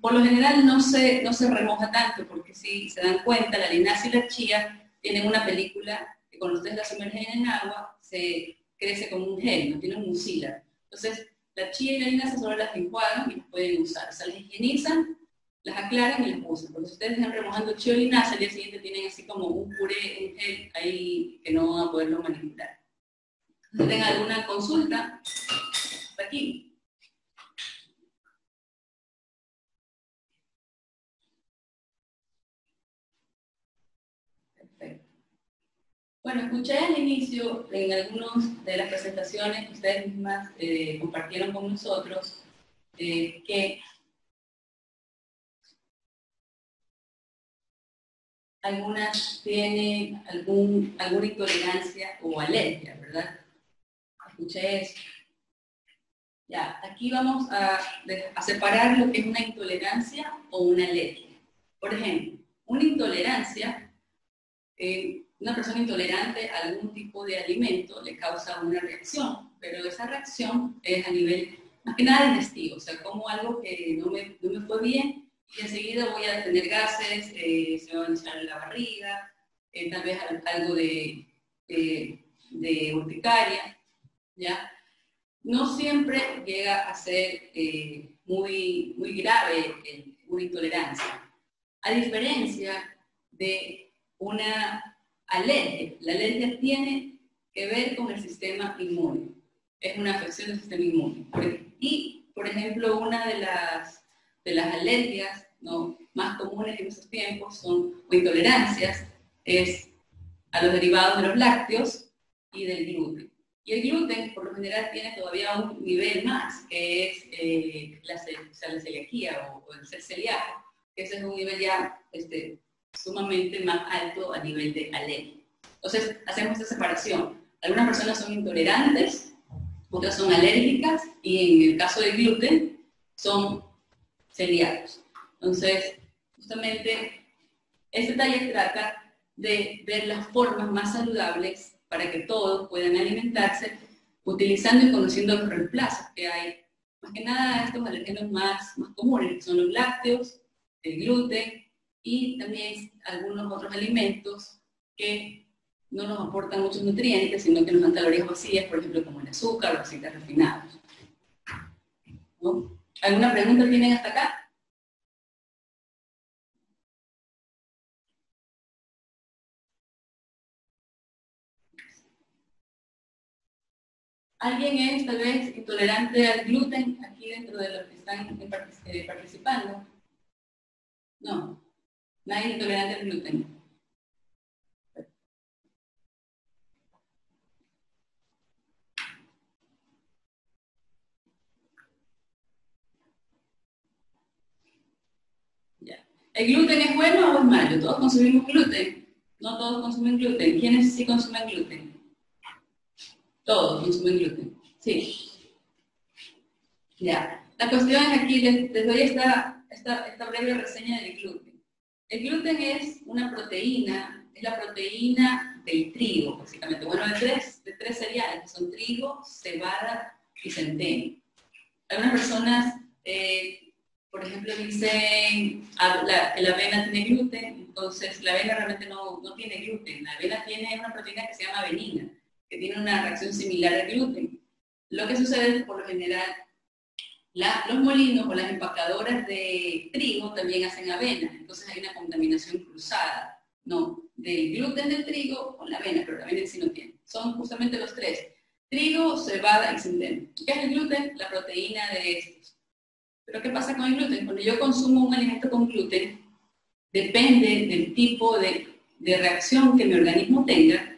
Speaker 1: por lo general no se remoja tanto, porque si se dan cuenta, la linaza y la chía tienen una película que cuando ustedes la sumergen en agua, se crece como un gel, no tiene un mucílago. Entonces, la chía y la linaza solo las enjuagan y las pueden usar. O sea, las higienizan, las aclaran y las usan. Cuando ustedes están remojando chía o linaza, al día siguiente tienen así como un puré, un gel ahí que no van a poderlo manipular. Si tienen alguna consulta, hasta aquí. Bueno, escuché al inicio, en algunas de las presentaciones que ustedes mismas compartieron con nosotros, que algunas tienen alguna intolerancia o alergia, ¿verdad? Escuché eso. Ya, aquí vamos a separar lo que es una intolerancia o una alergia. Por ejemplo, una intolerancia, una persona intolerante a algún tipo de alimento le causa una reacción, pero esa reacción es a nivel, más que nada digestivo, o sea, como algo que no me fue bien y enseguida voy a tener gases, se me va a hinchar la barriga, tal vez algo de urticaria, ¿ya? No siempre llega a ser muy grave una intolerancia. A diferencia de una alergia, la alergia tiene que ver con el sistema inmune. Es una afección del sistema inmune. Y, por ejemplo, una de las alergias, ¿no?, más comunes en estos tiempos son, o intolerancias, es a los derivados de los lácteos y del gluten. Y el gluten, por lo general, tiene todavía un nivel más, que es la celiaquía o el ser celíaco. Ese es un nivel ya sumamente más alto a nivel de alergia. Entonces, hacemos esta separación. Algunas personas son intolerantes, otras son alérgicas, y en el caso del gluten, son celíacos. Entonces, justamente, este taller trata de ver las formas más saludables para que todos puedan alimentarse utilizando y conociendo los reemplazos que hay. Más que nada, estos alergenos más comunes, que son los lácteos, el gluten y también algunos otros alimentos que no nos aportan muchos nutrientes, sino que nos dan calorías vacías, por ejemplo, como el azúcar o aceites refinados, ¿no? ¿Alguna pregunta tienen hasta acá? ¿Alguien es tal vez intolerante al gluten aquí dentro de los que están participando? No, nadie es intolerante al gluten. Ya. ¿El gluten es bueno o es malo? ¿Todos consumimos gluten? No todos consumen gluten. ¿Quiénes sí consumen gluten? Todos consumen gluten. Sí. Ya. La cuestión es aquí, les doy esta breve reseña del gluten. El gluten es una proteína, es la proteína del trigo, básicamente. Bueno, de tres cereales, que son trigo, cebada y centeno. Algunas personas, por ejemplo, dicen que la avena tiene gluten, entonces la avena realmente no tiene gluten. La avena tiene una proteína que se llama avenina, que tiene una reacción similar al gluten. Lo que sucede es que por lo general los molinos o las empacadoras de trigo también hacen avena, entonces hay una contaminación cruzada, ¿no?, del gluten del trigo con la avena, pero la avena sí no tiene. Son justamente los tres: trigo, cebada y centeno. ¿Qué es el gluten? La proteína de estos. Pero ¿qué pasa con el gluten? Cuando yo consumo un alimento con gluten, depende del tipo de reacción que mi organismo tenga,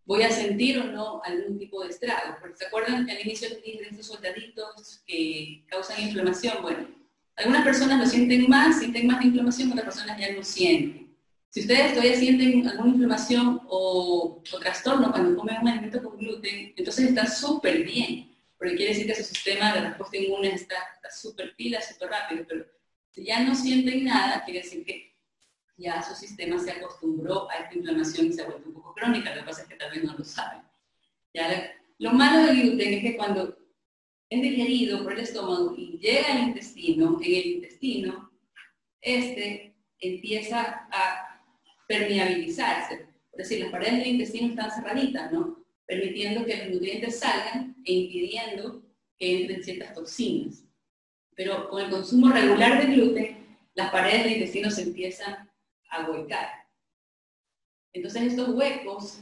Speaker 1: voy a sentir o no algún tipo de estrago. Porque ¿se acuerdan que al inicio les dije de estos soldaditos que causan inflamación? Bueno, algunas personas lo sienten más inflamación, otras personas ya no sienten. Si ustedes todavía sienten alguna inflamación o trastorno cuando comen un alimento con gluten, entonces están súper bien, porque quiere decir que su sistema de respuesta inmune está súper pila, súper rápido, pero si ya no sienten nada, quiere decir que ya su sistema se acostumbró a esta inflamación y se ha vuelto un poco crónica. Lo que pasa es que tal vez no lo saben. ¿Ya? Lo malo del gluten es que cuando es digerido por el estómago y llega al intestino, en el intestino, empieza a permeabilizarse. Es decir, las paredes del intestino están cerraditas, ¿no?, permitiendo que los nutrientes salgan e impidiendo que entren ciertas toxinas. Pero con el consumo regular de gluten, las paredes del intestino se empiezan a huecar. Entonces estos huecos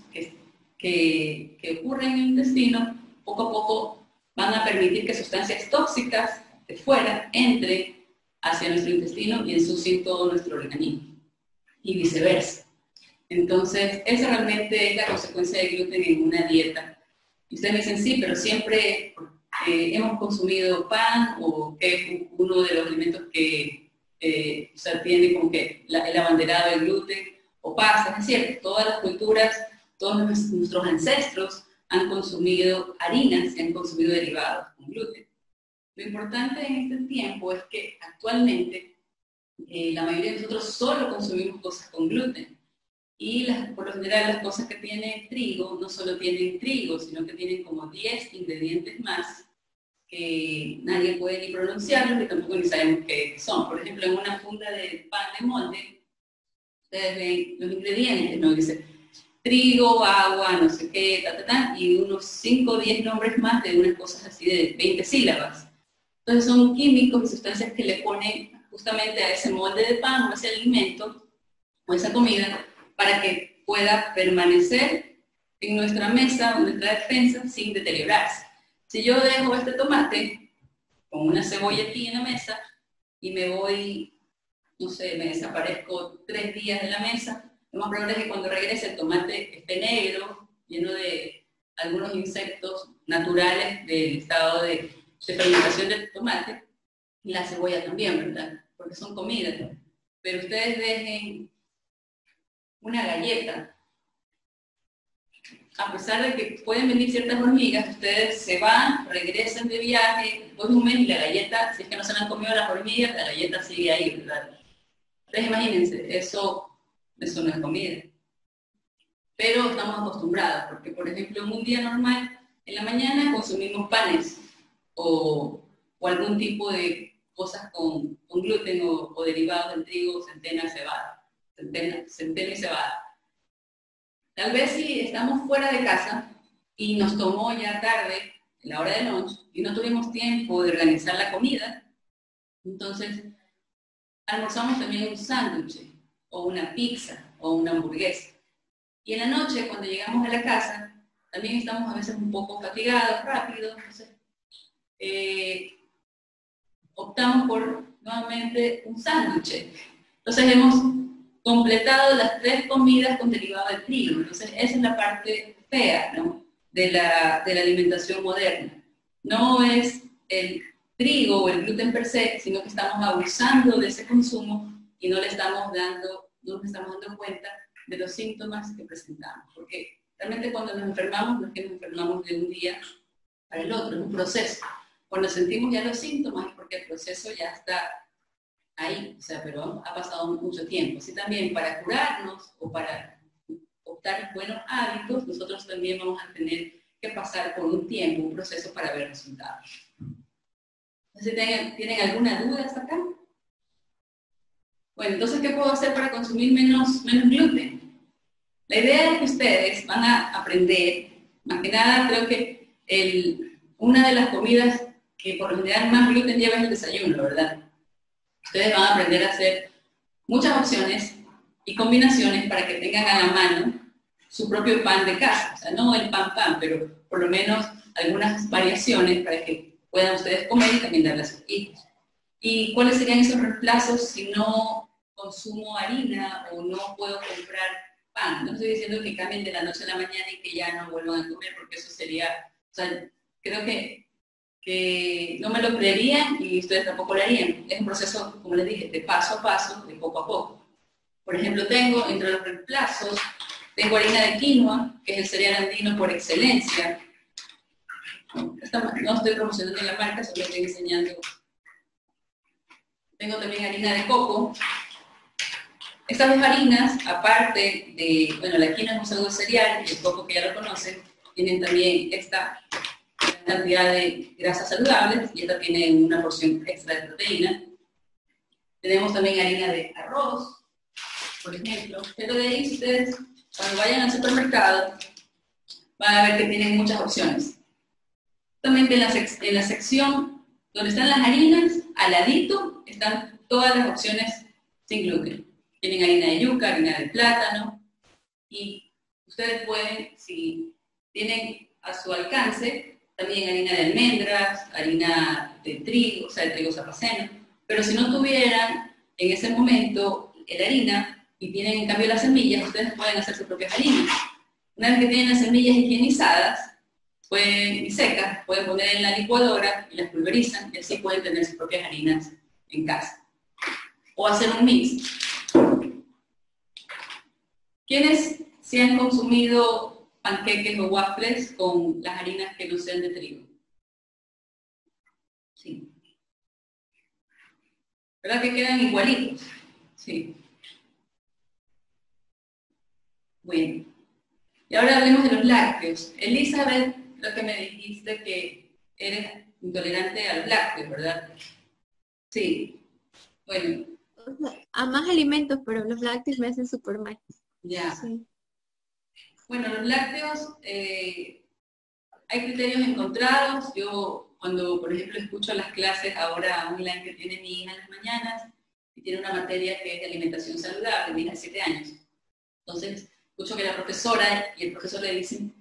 Speaker 1: que ocurren en el intestino, poco a poco van a permitir que sustancias tóxicas de fuera entren hacia nuestro intestino y ensucien todo nuestro organismo. Y viceversa. Entonces, esa realmente es la consecuencia del gluten en una dieta. Y ustedes me dicen, sí, pero siempre hemos consumido pan, o que es uno de los alimentos que o sea, tiene como que el abanderado del gluten, o pasta. Es decir, todas las culturas, todos nuestros ancestros han consumido harinas y han consumido derivados con gluten. Lo importante en este tiempo es que actualmente la mayoría de nosotros solo consumimos cosas con gluten. Y por lo general las cosas que tienen trigo no solo tienen trigo, sino que tienen como 10 ingredientes más que nadie puede ni pronunciarlos y tampoco ni sabemos qué son. Por ejemplo, en una funda de pan de molde, ustedes ven los ingredientes, ¿no? Dice trigo, agua, no sé qué, y unos 5 o 10 nombres más de unas cosas así de 20 sílabas. Entonces son químicos y sustancias que le ponen justamente a ese molde de pan o a ese alimento o esa comida para que pueda permanecer en nuestra mesa o en nuestra despensa sin deteriorarse. Si yo dejo este tomate con una cebolla aquí en la mesa y me voy, no sé, me desaparezco 3 días de la mesa, lo más probable es que cuando regrese el tomate esté negro, lleno de algunos insectos naturales del estado de fermentación del tomate, y la cebolla también, ¿verdad? Porque son comidas. Pero ustedes dejen una galleta, a pesar de que pueden venir ciertas hormigas, ustedes se van, regresan de viaje, después de un mes y la galleta, si es que no se la han comido las hormigas, la galleta sigue ahí, ¿verdad? Entonces imagínense, eso no es comida. Pero estamos acostumbrados, porque por ejemplo en un día normal, en la mañana consumimos panes o algún tipo de cosas con gluten o derivados del trigo, centeno y cebada. Tal vez si estamos fuera de casa y nos tomó ya tarde, en la hora de lunch, y no tuvimos tiempo de organizar la comida, entonces almorzamos también un sándwich, o una pizza, o una hamburguesa. Y en la noche, cuando llegamos a la casa, también estamos a veces un poco fatigados, rápidos, entonces optamos por nuevamente un sándwich. Entonces hemos completado las 3 comidas con derivado de trigo. Entonces esa es la parte fea, ¿no?, de la alimentación moderna. No es el trigo o el gluten per se, sino que estamos abusando de ese consumo y no nos estamos dando cuenta de los síntomas que presentamos. Porque realmente cuando nos enfermamos, no es que nos enfermamos de un día para el otro, es un proceso. Cuando sentimos ya los síntomas es porque el proceso ya está ahí, o sea, pero ha pasado mucho tiempo. Así también para curarnos o para optar buenos hábitos, nosotros también vamos a tener que pasar por un tiempo, un proceso para ver resultados. Entonces, ¿tienen alguna duda hasta acá? Bueno, entonces, ¿qué puedo hacer para consumir menos gluten? La idea es que ustedes van a aprender, más que nada, creo que una de las comidas que por lo general más gluten lleva es el desayuno, ¿verdad? Ustedes van a aprender a hacer muchas opciones y combinaciones para que tengan a la mano su propio pan de casa. O sea, no el pan, pero por lo menos algunas variaciones para que puedan ustedes comer y también darle a sus hijos. ¿Y cuáles serían esos reemplazos si no consumo harina o no puedo comprar pan? No estoy diciendo que cambien de la noche a la mañana y que ya no vuelvan a comer, porque eso sería, o sea, creo que no me lo creerían y ustedes tampoco lo harían. Es un proceso, como les dije, de paso a paso, de poco a poco. Por ejemplo, tengo entre los reemplazos, tengo harina de quinoa, que es el cereal andino por excelencia. No estoy promocionando la marca, solo estoy enseñando. Tengo también harina de coco. Estas 2 harinas, aparte de, bueno, la quinoa es un pseudo cereal y el coco, que ya lo conocen, tienen también esta cantidad de grasas saludables y esta tiene una porción extra de proteína. Tenemos también harina de arroz, por ejemplo, pero de ahí ustedes cuando vayan al supermercado van a ver que tienen muchas opciones. Justamente en la sección donde están las harinas, al ladito están todas las opciones sin gluten. Tienen harina de yuca, harina de plátano y ustedes pueden, si tienen a su alcance, también harina de almendras, harina de trigo, o sea, de trigo sarraceno. Pero si no tuvieran en ese momento la harina, y tienen en cambio las semillas, ustedes pueden hacer sus propias harinas. Una vez que tienen las semillas higienizadas y secas, pueden poner en la licuadora y las pulverizan y así pueden tener sus propias harinas en casa. O hacer un mix. ¿Quiénes se han consumido panqueques o waffles con las harinas que no sean de trigo? Sí. ¿Verdad que quedan igualitos? Sí. Bueno. Y ahora hablemos de los lácteos. Elizabeth, lo que me dijiste que eres intolerante a los lácteos, ¿verdad? Sí. Bueno.
Speaker 4: O sea, a más alimentos, pero los lácteos me hacen súper mal.
Speaker 1: Ya.
Speaker 4: Sí.
Speaker 1: Bueno, los lácteos, hay criterios encontrados. Yo, cuando, por ejemplo, escucho las clases ahora online que tiene mi hija en las mañanas, y tiene una materia que es de alimentación saludable, mi hija de 7 años. Entonces, escucho que la profesora y el profesor le dicen,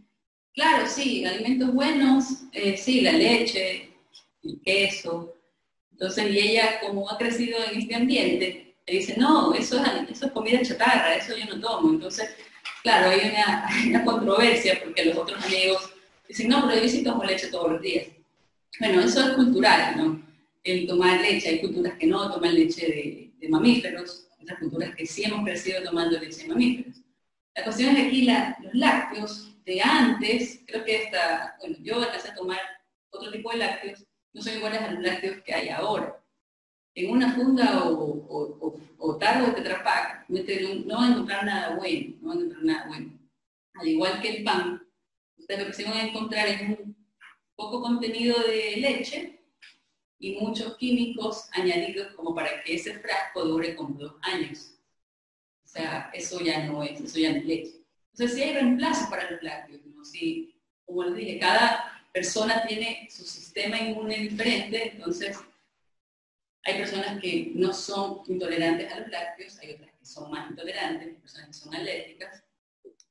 Speaker 1: claro, sí, alimentos buenos, sí, la leche, el queso. Entonces, y ella, como ha crecido en este ambiente, le dice, no, eso es comida chatarra, eso yo no tomo. Entonces, claro, hay una controversia porque los otros amigos dicen, no, pero yo sí tomo leche todos los días. Bueno, eso es cultural, ¿no? El tomar leche, hay culturas que no toman leche de mamíferos, otras culturas que sí hemos crecido tomando leche de mamíferos. La cuestión es que aquí los lácteos de antes, creo que bueno, yo empecé a tomar otro tipo de lácteos, no son iguales a los lácteos que hay ahora. En una funda o tarro de Tetra Pak, no van a encontrar nada bueno, no van a encontrar nada bueno. Al igual que el pan, ustedes lo que se van a encontrar es un poco contenido de leche y muchos químicos añadidos como para que ese frasco dure como 2 años. O sea, eso ya no es leche. Entonces, sí hay reemplazos para los lácteos, ¿no? Sí, como les dije, cada persona tiene su sistema inmune diferente, entonces hay personas que no son intolerantes a los lácteos, hay otras que son más intolerantes, hay personas que son alérgicas,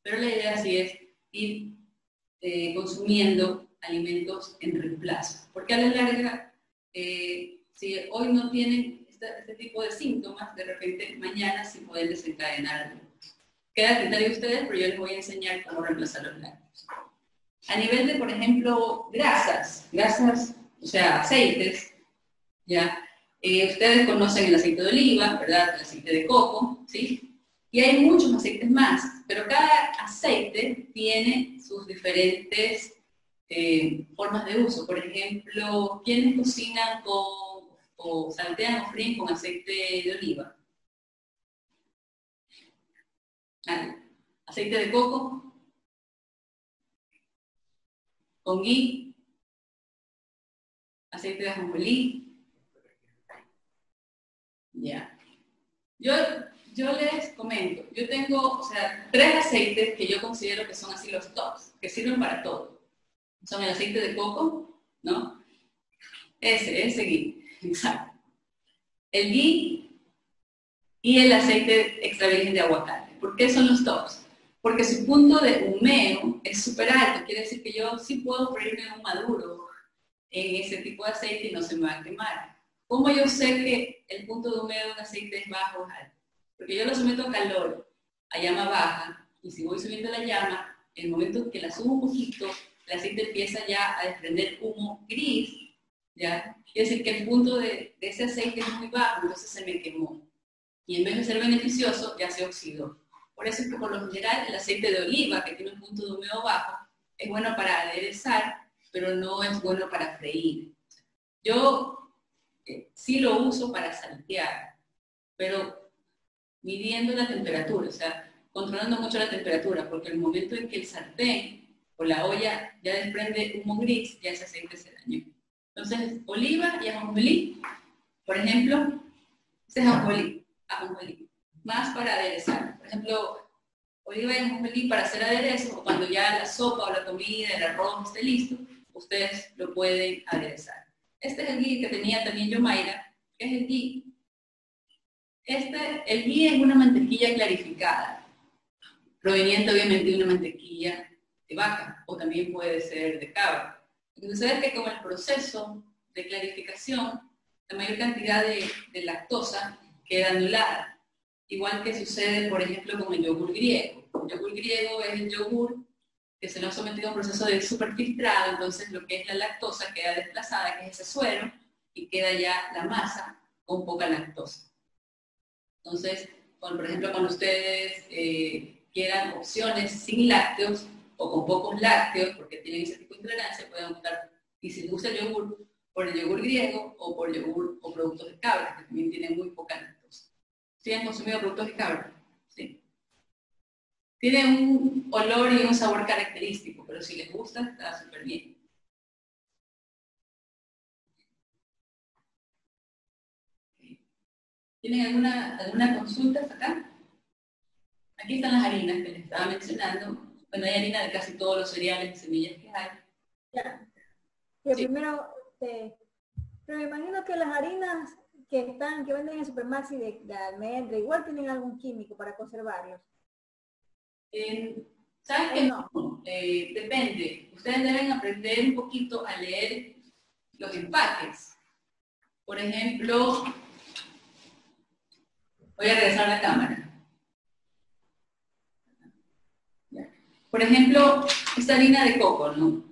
Speaker 1: pero la idea sí es ir consumiendo alimentos en reemplazo, porque a la larga, si hoy no tienen este tipo de síntomas, de repente mañana sí pueden desencadenar algo. Queda a criterio de ustedes, pero yo les voy a enseñar cómo reemplazar los lácteos. A nivel de, por ejemplo, grasas, o sea, aceites, ¿ya? Ustedes conocen el aceite de oliva, ¿verdad? El aceite de coco, ¿sí? Y hay muchos aceites más, pero cada aceite tiene sus diferentes formas de uso. Por ejemplo, ¿quiénes cocinan o saltean o fríen con aceite de oliva? ¿Aceite de coco? ¿Con ghee? ¿Aceite de ajonjolí? Ya. Yo les comento, yo tengo, o sea, 3 aceites que yo considero que son así los tops, que sirven para todo. Son el aceite de coco, ¿no? Ese ghee, exacto. El ghee y el aceite extra virgen de aguacate. ¿Por qué son los tops? Porque su punto de humeo es súper alto, quiere decir que yo sí puedo freírme un maduro en ese tipo de aceite y no se me va a quemar. ¿Cómo yo sé que el punto de humeo de un aceite es bajo o alto? Porque yo lo someto a calor, a llama baja, y si voy subiendo la llama, en el momento que la subo un poquito, el aceite empieza ya a desprender humo gris, ¿ya? Quiere decir que el punto de ese aceite es muy bajo, entonces se me quemó. Y en vez de ser beneficioso, ya se oxidó. Por eso es que por lo general el aceite de oliva, que tiene un punto de humeo bajo, es bueno para aderezar, pero no es bueno para freír. Yo sí lo uso para saltear, pero midiendo la temperatura, o sea, controlando mucho la temperatura, porque el momento en que el sartén o la olla ya desprende humo gris, ya ese aceite se dañó. Entonces, oliva y ajonjolí, por ejemplo, este es ajonjolí, más para aderezar. Por ejemplo, oliva y ajonjolí para hacer aderezo, o cuando ya la sopa o la comida, el arroz esté listo, ustedes lo pueden aderezar. Este es el ghee que tenía también Yomaira, que es el ghee. El ghee es una mantequilla clarificada, proveniente obviamente de una mantequilla de vaca, o también puede ser de cabra. Lo que sucede es que con el proceso de clarificación, la mayor cantidad de lactosa queda anulada. igual que sucede, por ejemplo, con el yogur griego. El yogur griego es el yogur que se lo ha sometido a un proceso de superfiltrado, entonces lo que es la lactosa queda desplazada, que es ese suero, y queda ya la masa con poca lactosa. Entonces, por ejemplo, cuando ustedes quieran opciones sin lácteos o con pocos lácteos, porque tienen ese tipo de intolerancia, pueden optar, y si les gusta el yogur, por el yogur griego o por yogur o productos de cabra, que también tienen muy poca lactosa. ¿Sí han consumido productos de cabra? Sí. Tiene un olor y un sabor característico, pero si les gusta, está súper bien. ¿Tienen alguna consulta acá? Aquí están las harinas que les estaba mencionando. Bueno, hay harina de casi todos los cereales y semillas que hay.
Speaker 2: Ya. Que
Speaker 1: Sí.
Speaker 2: primero, pero me imagino que las harinas que venden en Supermaxi de almendra, igual tienen algún químico para conservarlos.
Speaker 1: ¿Sabes qué?
Speaker 2: No.
Speaker 1: Depende. Ustedes deben aprender un poquito a leer los empaques. Por ejemplo, voy a regresar a la cámara. Por ejemplo, esta harina de coco, ¿no?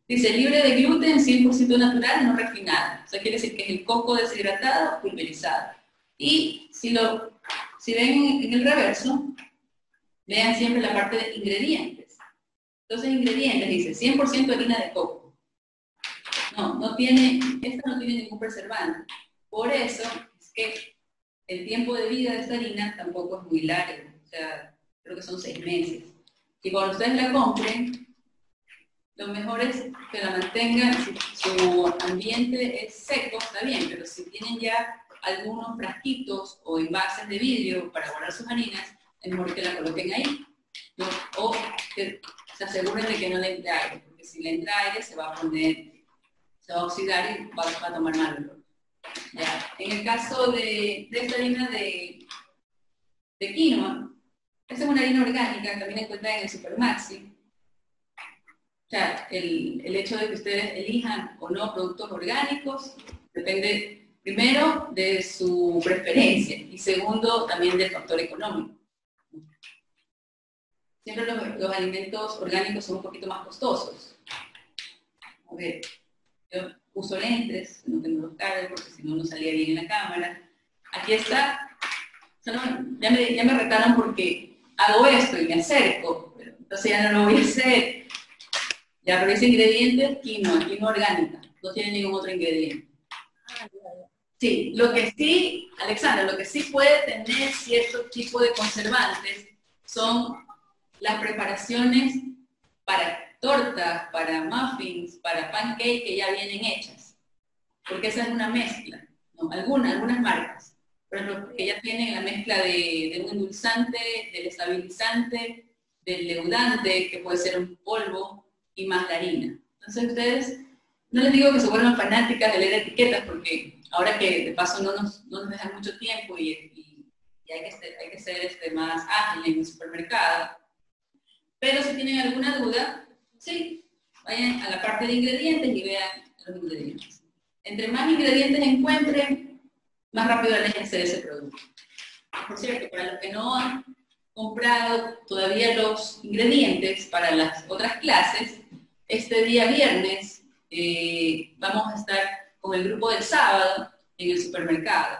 Speaker 1: Dice libre de gluten, 100% natural, no refinada. O sea, quiere decir que es el coco deshidratado, pulverizado. Y si ven en el reverso, vean siempre la parte de ingredientes. Entonces, ingredientes, dice 100% harina de coco. Esta no tiene ningún preservante. Por eso es que el tiempo de vida de esta harina tampoco es muy largo. O sea, creo que son 6 meses. Y cuando ustedes la compren, lo mejor es que la mantengan, si su ambiente es seco, está bien, pero si tienen ya algunos frasquitos o envases de vidrio para guardar sus harinas, es mejor que la coloquen ahí, ¿no? O que se aseguren de que no le entre aire, porque si le entra aire se va a oxidar y va a tomar mal olor. Ya. En el caso de esta harina de quinoa, esta es una harina orgánica, también la encuentran en el Supermaxi. O sea, el hecho de que ustedes elijan o no productos orgánicos depende, primero, de su preferencia y segundo, también del factor económico. Siempre los alimentos orgánicos son un poquito más costosos. A ver, yo uso lentes, no tengo los cables porque si no, no salía bien en la cámara. Aquí está. O sea, no, ya me retaron porque hago esto y me acerco, pero entonces ya no lo voy a hacer. Ya revisa ingredientes, quinoa orgánica, no tiene ningún otro ingrediente. Sí, lo que sí, Alexandra, lo que sí puede tener cierto tipo de conservantes son las preparaciones para tortas, para muffins, para pancakes que ya vienen hechas, porque esa es una mezcla, ¿no? Algunas marcas, por ejemplo, que ya tienen la mezcla de un endulzante, del estabilizante, del leudante, que puede ser un polvo, y más la harina. Entonces ustedes, no les digo que se vuelvan fanáticas de leer etiquetas, porque ahora que de paso no nos dejan mucho tiempo y hay que ser más ágil en el supermercado, pero si tienen alguna duda, sí, vayan a la parte de ingredientes y vean los ingredientes. Entre más ingredientes encuentren, más rápido van a hacer ese producto. Por cierto, para los que no han comprado todavía los ingredientes para las otras clases, este día viernes vamos a estar con el grupo del sábado en el supermercado.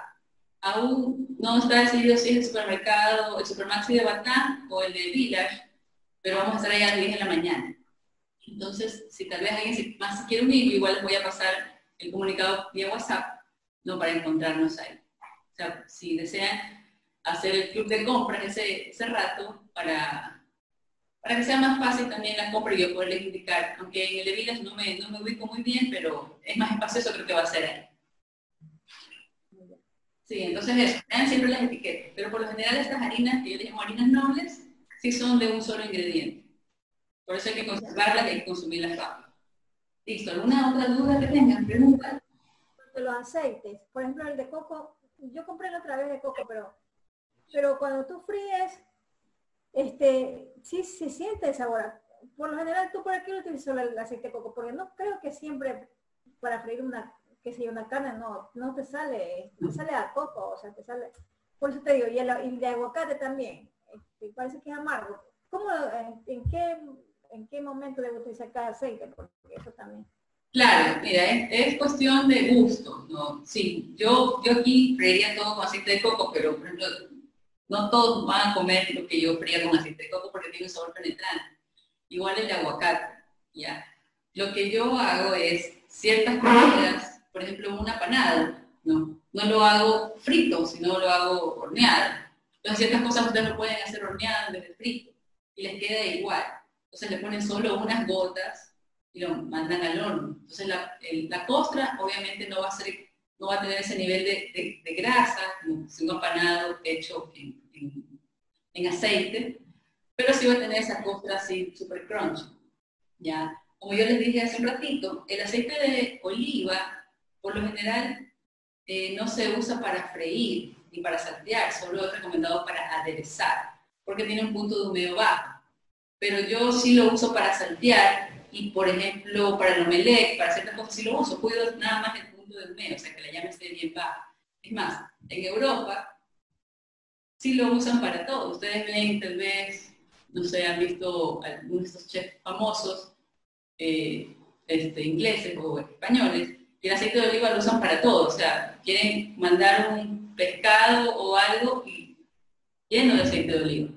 Speaker 1: Aún no está decidido si es el supermercado, el Supermaxi de Batán o el de Village, pero vamos a estar ahí a las 10 de la mañana. Entonces, si tal vez alguien más quiere unir, igual les voy a pasar el comunicado vía WhatsApp, ¿no? Para encontrarnos ahí. O sea, si desean hacer el club de compras ese rato, para que sea más fácil también la compra y yo poderles indicar, aunque en el de Vilas no me ubico muy bien, pero es más espacioso, creo que va a ser ahí. Sí, entonces eso, vean siempre las etiquetas, pero por lo general estas harinas, que yo les llamo harinas nobles, sí son de un solo ingrediente. Por eso hay que conservarlas y hay que consumirlas rápido. Listo, ¿alguna otra duda que tengan? Pregunta.
Speaker 2: De los aceites, por ejemplo el de coco, yo compré la otra vez de coco, pero cuando tú fríes, sí se siente el sabor. Por lo general, ¿tú por qué no utilizas el aceite de coco? Porque no creo que siempre para freír una carne no te sale a coco, o sea, te sale, Por eso te digo, y de aguacate también, parece que es amargo. ¿Cómo, en qué momento debo utilizar cada aceite? Porque eso también.
Speaker 1: Claro, mira, es cuestión de gusto, ¿no? Sí, yo aquí freiría todo con aceite de coco, pero por ejemplo, no todos van a comer lo que yo freía con aceite de coco porque tiene un sabor penetrante. Igual el de aguacate, ¿ya? Lo que yo hago es ciertas comidas, por ejemplo, un apanado, ¿no? No lo hago frito, sino lo hago horneado. Entonces ciertas cosas ustedes lo pueden hacer horneado en vez de frito y les queda igual. Entonces le ponen solo unas gotas y lo mandan al horno. Entonces la costra obviamente no va a tener ese nivel de grasa como si un apanado hecho en aceite, pero sí va a tener esa costra así super crunchy, ¿ya? Como yo les dije hace un ratito, el aceite de oliva, por lo general, no se usa para freír ni para saltear, solo es recomendado para aderezar, porque tiene un punto de humeo bajo. Pero yo sí lo uso para saltear y, por ejemplo, para el omelette, para ciertas cosas sí lo uso, cuido nada más el punto de humeo, o sea, que la llama esté bien baja. Es más, en Europa sí lo usan para todo. Ustedes ven, tal vez, no sé, han visto algunos de estos chefs famosos, ingleses o españoles, y el aceite de oliva lo usan para todo. O sea, quieren mandar un pescado o algo y lleno de aceite de oliva.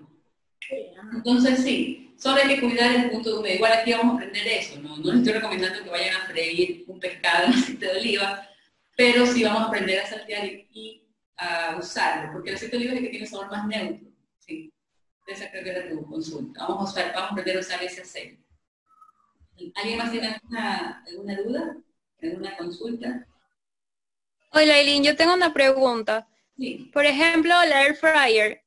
Speaker 1: Entonces sí, solo hay que cuidar el punto de humedad. Igual aquí vamos a aprender eso, ¿no? No les estoy recomendando que vayan a freír un pescado en aceite de oliva, pero sí vamos a aprender a saltear y a usarlo, porque el aceite de oliva es el que tiene sabor más neutro, ¿sí? Esa creo que era tu consulta. Vamos a aprender a usar ese aceite. ¿Alguien más tiene alguna duda? ¿Alguna consulta?
Speaker 5: Hola, Eileen, yo tengo una pregunta.
Speaker 1: Sí.
Speaker 5: Por ejemplo, la air fryer,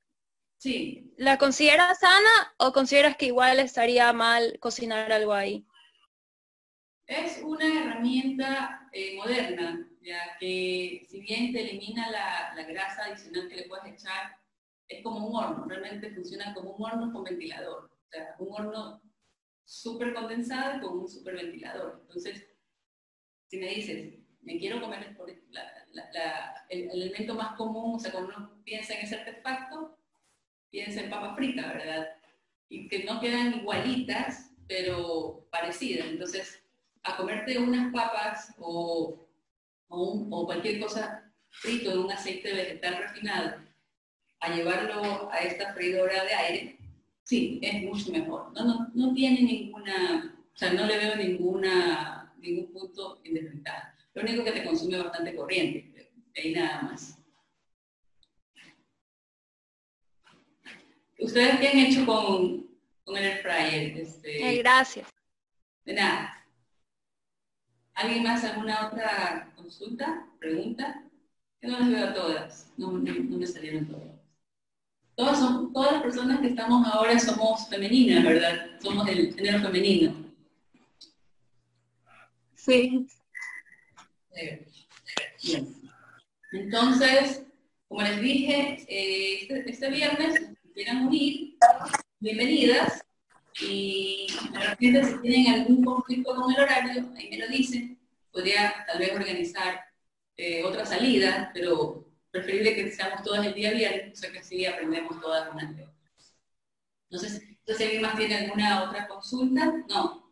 Speaker 1: Sí.
Speaker 5: ¿la consideras sana o consideras que igual estaría mal cocinar algo ahí?
Speaker 1: Es una herramienta moderna, ya que si bien te elimina la grasa adicional que le puedes echar, es como un horno, realmente funciona como un horno con ventilador. O sea, un horno súper condensado con un súper ventilador. Entonces, si me dices, me quiero comer el elemento más común, o sea, cuando uno piensa en ese artefacto, piensa en papa frita, ¿verdad? Y que no quedan igualitas, pero parecidas. Entonces, a comerte unas papas o cualquier cosa frito en un aceite vegetal refinado, a llevarlo a esta freidora de aire, sí, es mucho mejor. No tiene ninguna, o sea, no le veo ningún punto en desventaja. Lo único que te consume bastante corriente, de ahí nada más. ¿Ustedes qué han hecho con el air fryer?
Speaker 5: Gracias.
Speaker 1: De nada. ¿Alguien más alguna otra consulta, pregunta? Yo no las veo a todas, no me salieron todas. Todas las personas que estamos ahora somos femeninas, ¿verdad? Somos del género femenino.
Speaker 5: Sí.
Speaker 1: Bien. Entonces, como les dije, este viernes, si quieran unir, bienvenidas. Y de repente, si tienen algún conflicto con el horario, ahí me lo dicen. Podría tal vez organizar otra salida, pero preferible que seamos todas el día viernes, o sea que así aprendemos todas unas de otras. No sé si alguien más tiene alguna otra consulta. No.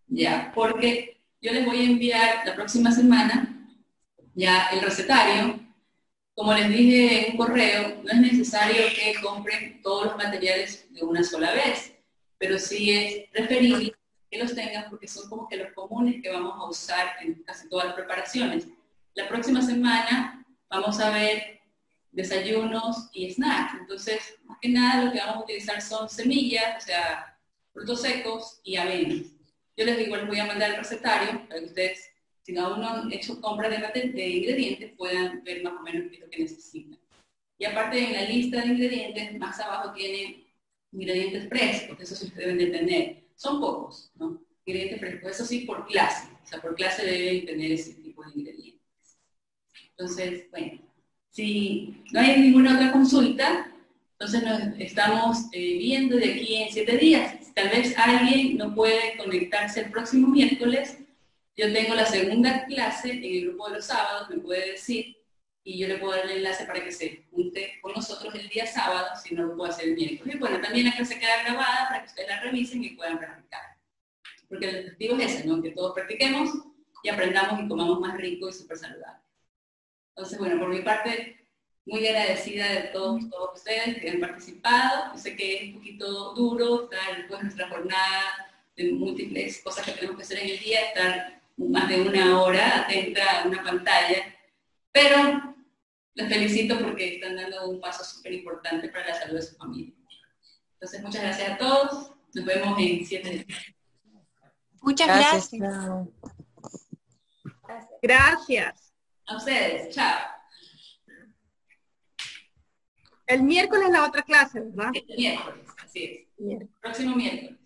Speaker 1: Ya, porque yo les voy a enviar la próxima semana ya el recetario. Como les dije en un correo, no es necesario que compren todos los materiales de una sola vez, pero sí es preferible que los tengan porque son como que los comunes que vamos a usar en casi todas las preparaciones. La próxima semana vamos a ver desayunos y snacks, entonces más que nada lo que vamos a utilizar son semillas, o sea, frutos secos y avenas. Yo les digo, les voy a mandar el recetario para que ustedes, si aún no han hecho compras de ingredientes, puedan ver más o menos qué es lo que necesitan. Y aparte en la lista de ingredientes, más abajo tienen ingredientes frescos, eso sí ustedes deben de tener. Son pocos, ¿no? Ingredientes frescos, eso sí por clase, o sea, por clase deben tener ese tipo de ingredientes. Entonces, bueno, si no hay ninguna otra consulta, entonces nos estamos viendo de aquí en 7 días. Tal vez alguien no puede conectarse el próximo miércoles. Yo tengo la segunda clase en el grupo de los sábados, me puede decir, y yo le puedo dar el enlace para que se junte con nosotros el día sábado, si no lo puedo hacer el miércoles. Y bueno, también la clase queda grabada para que ustedes la revisen y puedan practicar. Porque el objetivo es ese, ¿no? Que todos practiquemos y aprendamos y comamos más rico y súper saludable. Entonces, bueno, por mi parte, muy agradecida de todos ustedes que han participado. Yo sé que es un poquito duro estar después de nuestra jornada de múltiples cosas que tenemos que hacer en el día, estar más de una hora atenta a una pantalla, pero les felicito porque están dando un paso súper importante para la salud de su familia. Entonces, muchas gracias a todos. Nos vemos en 7 días.
Speaker 4: Muchas gracias.
Speaker 3: Chao.
Speaker 6: Gracias.
Speaker 1: A ustedes. Chao.
Speaker 6: El miércoles la otra clase, ¿verdad?
Speaker 1: El miércoles, así es.
Speaker 6: Miércoles.
Speaker 1: Próximo miércoles.